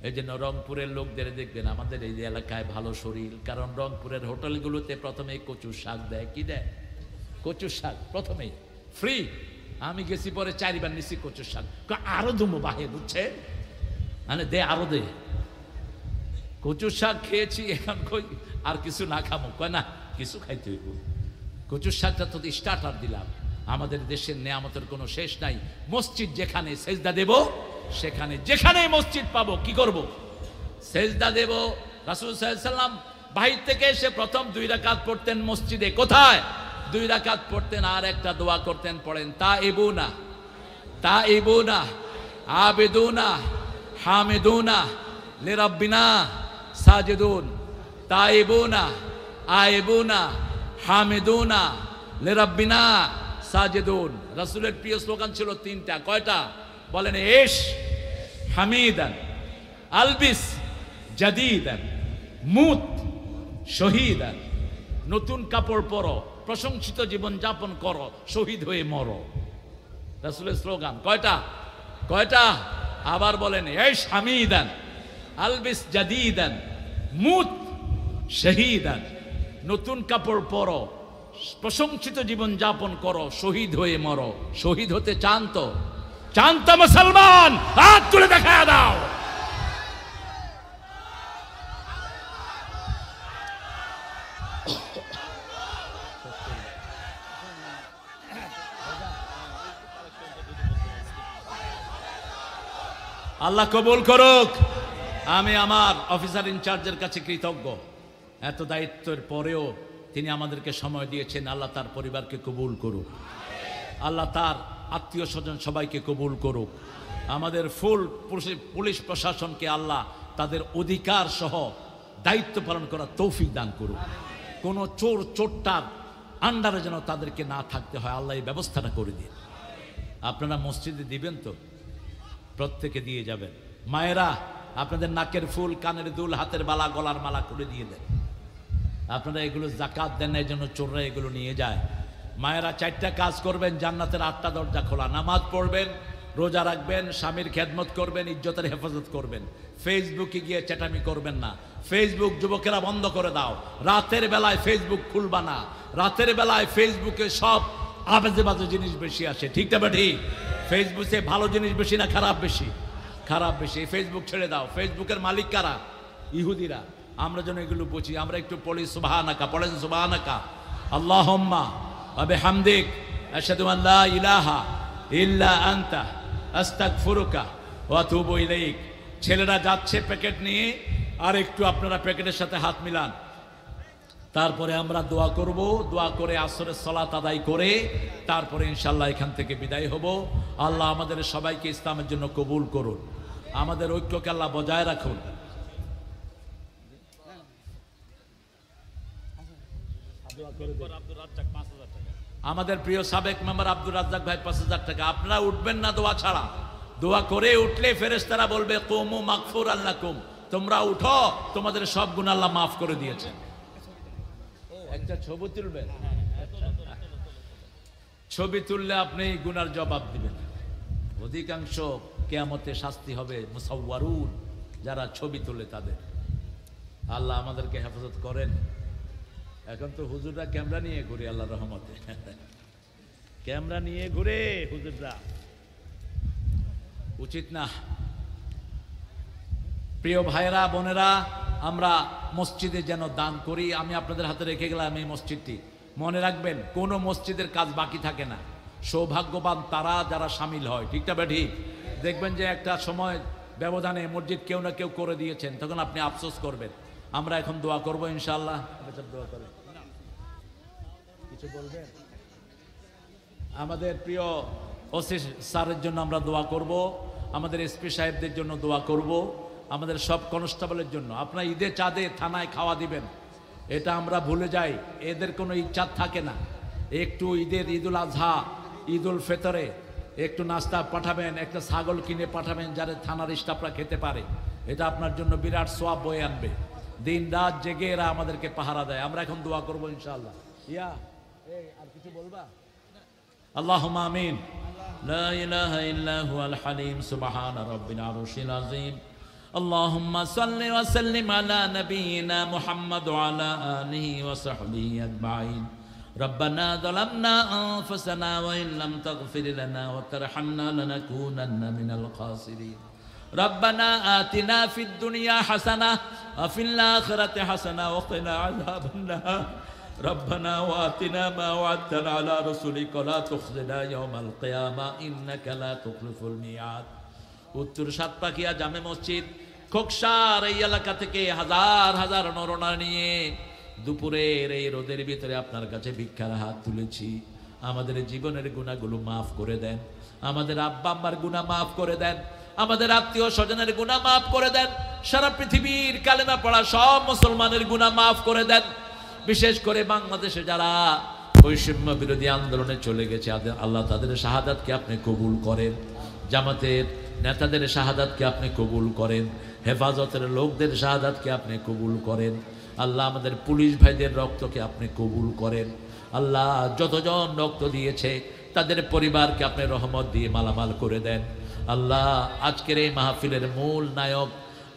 এই জন্য রংপুরের লোকদের দেখবেন আমাদের এই এলাকায় ভালো শরীর, কারণ রংপুরের হোটেলগুলোতে প্রথমেই কচুর শাক দেয়। কি দেয়? কচুর শাক প্রথমেই ফ্রি। আমি গেছি পরে 4বার নিছি কচুর শাক। আরো দুমো বাহে, বুঝছে? মানে দে, আরো দে। কচুর শাক খেয়েছি, এখন কই আর কিছু না খাবো? কয় না, কিছু খাইতে হইব। কচুর শাকটা তো স্টার্টার দিলাম। আমাদের দেশের নেয়ামতের কোনো শেষ নাই। মসজিদ যেখানে সেজদা দেব সেখানে, যেখানে মসজিদ পাবো কি করব? সেজদা দেব। রাসূল সাল্লাল্লাহু আলাইহি ওয়াসাল্লাম বাহির থেকে এসে প্রথম 2 রাকাত পড়তেন মসজিদে। কোথায়? 2 রাকাত পড়তেন, আর একটা দোয়া করতেন। পড়েন, তাইবুনা তাইবুনা আবিদুনা হামিদুনা লিরাব্বিনা সাজিদুন। তাইবুনা আইবুনা হামিদুনা লিরাব্বিনা সাজিদুন। রাসূলের প্রিয় স্লোগান ছিল 3টা। কয়টা? বলেন, এশ হামিদান, আলবিস জাদিদান, মুত শহীদান। নতুন কাপড় পরো, প্রশংসিত জীবন যাপন করো, শহীদ হয়ে মরো। রাসূলের স্লোগান কয়টা? কয়টা? আবার বলেন, এশ হামিদান, আলবিস জাদিদান, মুত শহীদান। নতুন কাপড় পরো, প্রশংসিত জীবন যাপন করো, শহীদ হয়ে মরো। শহীদ হতে চান তো? চান তো মুসলমান? হাত তুলে দেখা দাও। আল্লাহ কবুল করুক। আমি আমার অফিসার ইনচার্জের কাছে কৃতজ্ঞ, এত দায়িত্বের পরেও তিনি আমাদেরকে সময় দিয়েছেন। আল্লাহ তার পরিবারকে কবুল করুক, আল্লাহ তার আত্মীয় স্বজন সবাইকে কবুল করুক। আমাদের ফুল পুলিশ প্রশাসনকে আল্লাহ তাদের অধিকার সহ দায়িত্ব পালন করার তৌফিক দান করুক। কোনো চোরটার আন্ডারে যেন তাদেরকে না থাকতে হয়, আল্লাহ এই ব্যবস্থাটা করে দিন। আপনারা মসজিদে দিবেন তো? প্রত্যেকে দিয়ে যাবেন। মায়েরা আপনাদের নাকের ফুল, কানের দুল, হাতের বালা, গলার মালা করে দিয়ে দেন। আপনারা এগুলো জাকাত দেন না, এই জন্য চোররা এগুলো নিয়ে যায়। মায়েরা 4টা কাজ করবেন, জান্নাতের 8টা দরজা খোলা। নামাজ পড়বেন, রোজা রাখবেন, স্বামীর খেদমত করবেন, ইজ্জতের হেফাজত করবেন। ফেসবুকে গিয়ে চেটামি করবেন না। ফেসবুক যুবকেরা বন্ধ করে দাও। রাতের বেলায় ফেসবুক খুলবা না। রাতের বেলায় ফেসবুকে সব আজে বাজে জিনিস বেশি আসে, ঠিক না ঠিক? ফেসবুকে ভালো জিনিস বেশি না খারাপ বেশি? খারাপ বেশি। ফেসবুক ছেড়ে দাও। ফেসবুকের মালিক কারা? ইহুদিরা। আমরা যেন এগুলো বুঝি। আমরা একটু পড়ি সুবহানাকা, পড়েন সুবহানাকা আল্লাহুম্মা ওয়া বিহামদিক আশহাদু আন লা ইলাহা ইল্লা আনতা আস্তাগফিরুকা ওয়া আতুবু ইলাইক। ছেলেরা যাচ্ছে প্যাকেট নিয়ে, আর একটু আপনারা প্যাকেটের সাথে হাত মিলান। তারপরে আমরা দোয়া করব। দোয়া করে আসরের সালাত আদায় করে তারপরে ইনশাআল্লাহ এখান থেকে বিদায় হব। আল্লাহ আমাদের সবাইকে ইসলামের জন্য কবুল করুন। আমাদের ঐক্যকে আল্লাহ বজায় রাখুন। আমাদের প্রিয় সাবেক মেম্বার আব্দুর রাজ্জাক ভাই 5,000 টাকা। আপনারা উঠবেন না দোয়া ছাড়া। দোয়া করে উঠলে ফেরেশতারা বলবে কুমু মাগফুরান লাকুম, তোমরা উঠো, তোমাদের সব গুনাহ আল্লাহ মাফ করে দিয়েছেন। একটা ছবি তুলবেন, ছবি তুললে আপনি গুনার জবাব দিবেন। অধিকাংশ কিয়ামতে শাস্তি হবে মুসাওয়ারুন, যারা ছবি তোলে তাদের। আল্লাহ আমাদেরকে হেফাজত করেন। এখন তো হুজুররা ক্যামেরা নিয়ে ঘুরে, আল্লাহর রহমতে ক্যামেরা নিয়ে ঘুরে হুজুররা, উচিত না। প্রিয় ভাইরা বোনেরা, আমরা মসজিদে যেন দান করি। আমি আপনাদের হাতে রেখে গেলাম এই মসজিদটি। মনে রাখবেন, কোনো মসজিদের কাজ বাকি থাকে না। সৌভাগ্যবান তারা যারা সামিল হয়, ঠিকটা বা ঠিক? দেখবেন যে একটা সময় ব্যবধানে মসজিদ কেউ না কেউ করে দিয়েছেন, তখন আপনি আফসোস করবেন। আমরা এখন দোয়া করবো ইনশাআল্লাহ। দোয়া করেন, কিছু বলবেন? আমাদের প্রিয় ওসি স্যারের জন্য আমরা দোয়া করব, আমাদের এসপি সাহেবদের জন্য দোয়া করব, আমাদের সব কনস্টেবলের জন্য। আপনারা ঈদে চাঁদে থানায় খাওয়া দিবেন, এটা আমরা ভুলে যাই। এদের কোনো ইচ্ছা থাকে না। একটু ঈদের, ঈদুল আজহা, ঈদুল ফেতরে একটু নাস্তা পাঠাবেন, একটা ছাগল কিনে পাঠাবেন যারা থানার স্টাফরা খেতে পারে। এটা আপনার জন্য বিরাট সোয়াব বয়ে আনবে। দিন রাত জেগে এরা আমাদেরকে পাহারা দেয়। আমরা এখন দোয়া করবো ইনশাআল্লাহ। ইয়া আর কিছু বলবা? আল্লাহুম্মা আমিন। লা ইলাহা ইল্লা হুয়াল হালিম সুবহান রাব্বিল আরশিল আযীম। اللهم صل وسلم على نبينا محمد وعلى آله وصحبه أجمعين. ربنا ظلمنا أنفسنا وإن لم تغفر لنا وترحمنا لنكونن من الخاسرين. ربنا آتنا في الدنيا حسنة وفي الآخرة حسنة وقنا عذاب النار. ربنا وآتنا ما وعدتنا على رسلك ولا تخزنا يوم القيامة إنك لا تخلف الميعاد. উত্তর সাতপাখিয়া জামে মসজিদ খোকসার এই এলাকা থেকে হাজার হাজার নরনারী নিয়ে দুপুরের এই রোদের ভিতরে আপনার কাছে ভিক্ষার হাত তুলেছি। আমাদের জীবনের গুনাহগুলো মাফ করে দেন, আমাদের আব্বা আম্মার গুনাহ মাফ করে দেন, আমাদের আত্মীয় স্বজনের গুনাহ মাফ করে দেন, সারা পৃথিবীর কালেমা পড়া সব মুসলমানের গুনাহ মাফ করে দেন। বিশেষ করে বাংলাদেশে যারা বৈষম্য বিরোধী আন্দোলনে চলে গেছে, আল্লাহ তাদের শাহাদাতকে আপনি কবুল করেন। জামাতের নেতাদের শাহাদাতকে আপনি কবুল করেন। হেফাজতের লোকদের শাহাদাতকে আপনি কবুল করেন। আল্লাহ আমাদের পুলিশ ভাইদের রক্তকে আপনি কবুল করেন। আল্লাহ যতজন রক্ত দিয়েছে তাদের পরিবারকে আপনি রহমত দিয়ে মালামাল করে দেন। আল্লাহ আজকের এই মাহফিলের মূল নায়ক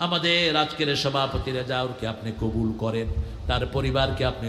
আমাদের আজকের সভাপতি রেজাউরকে আপনি কবুল করেন, তার পরিবারকে আপনি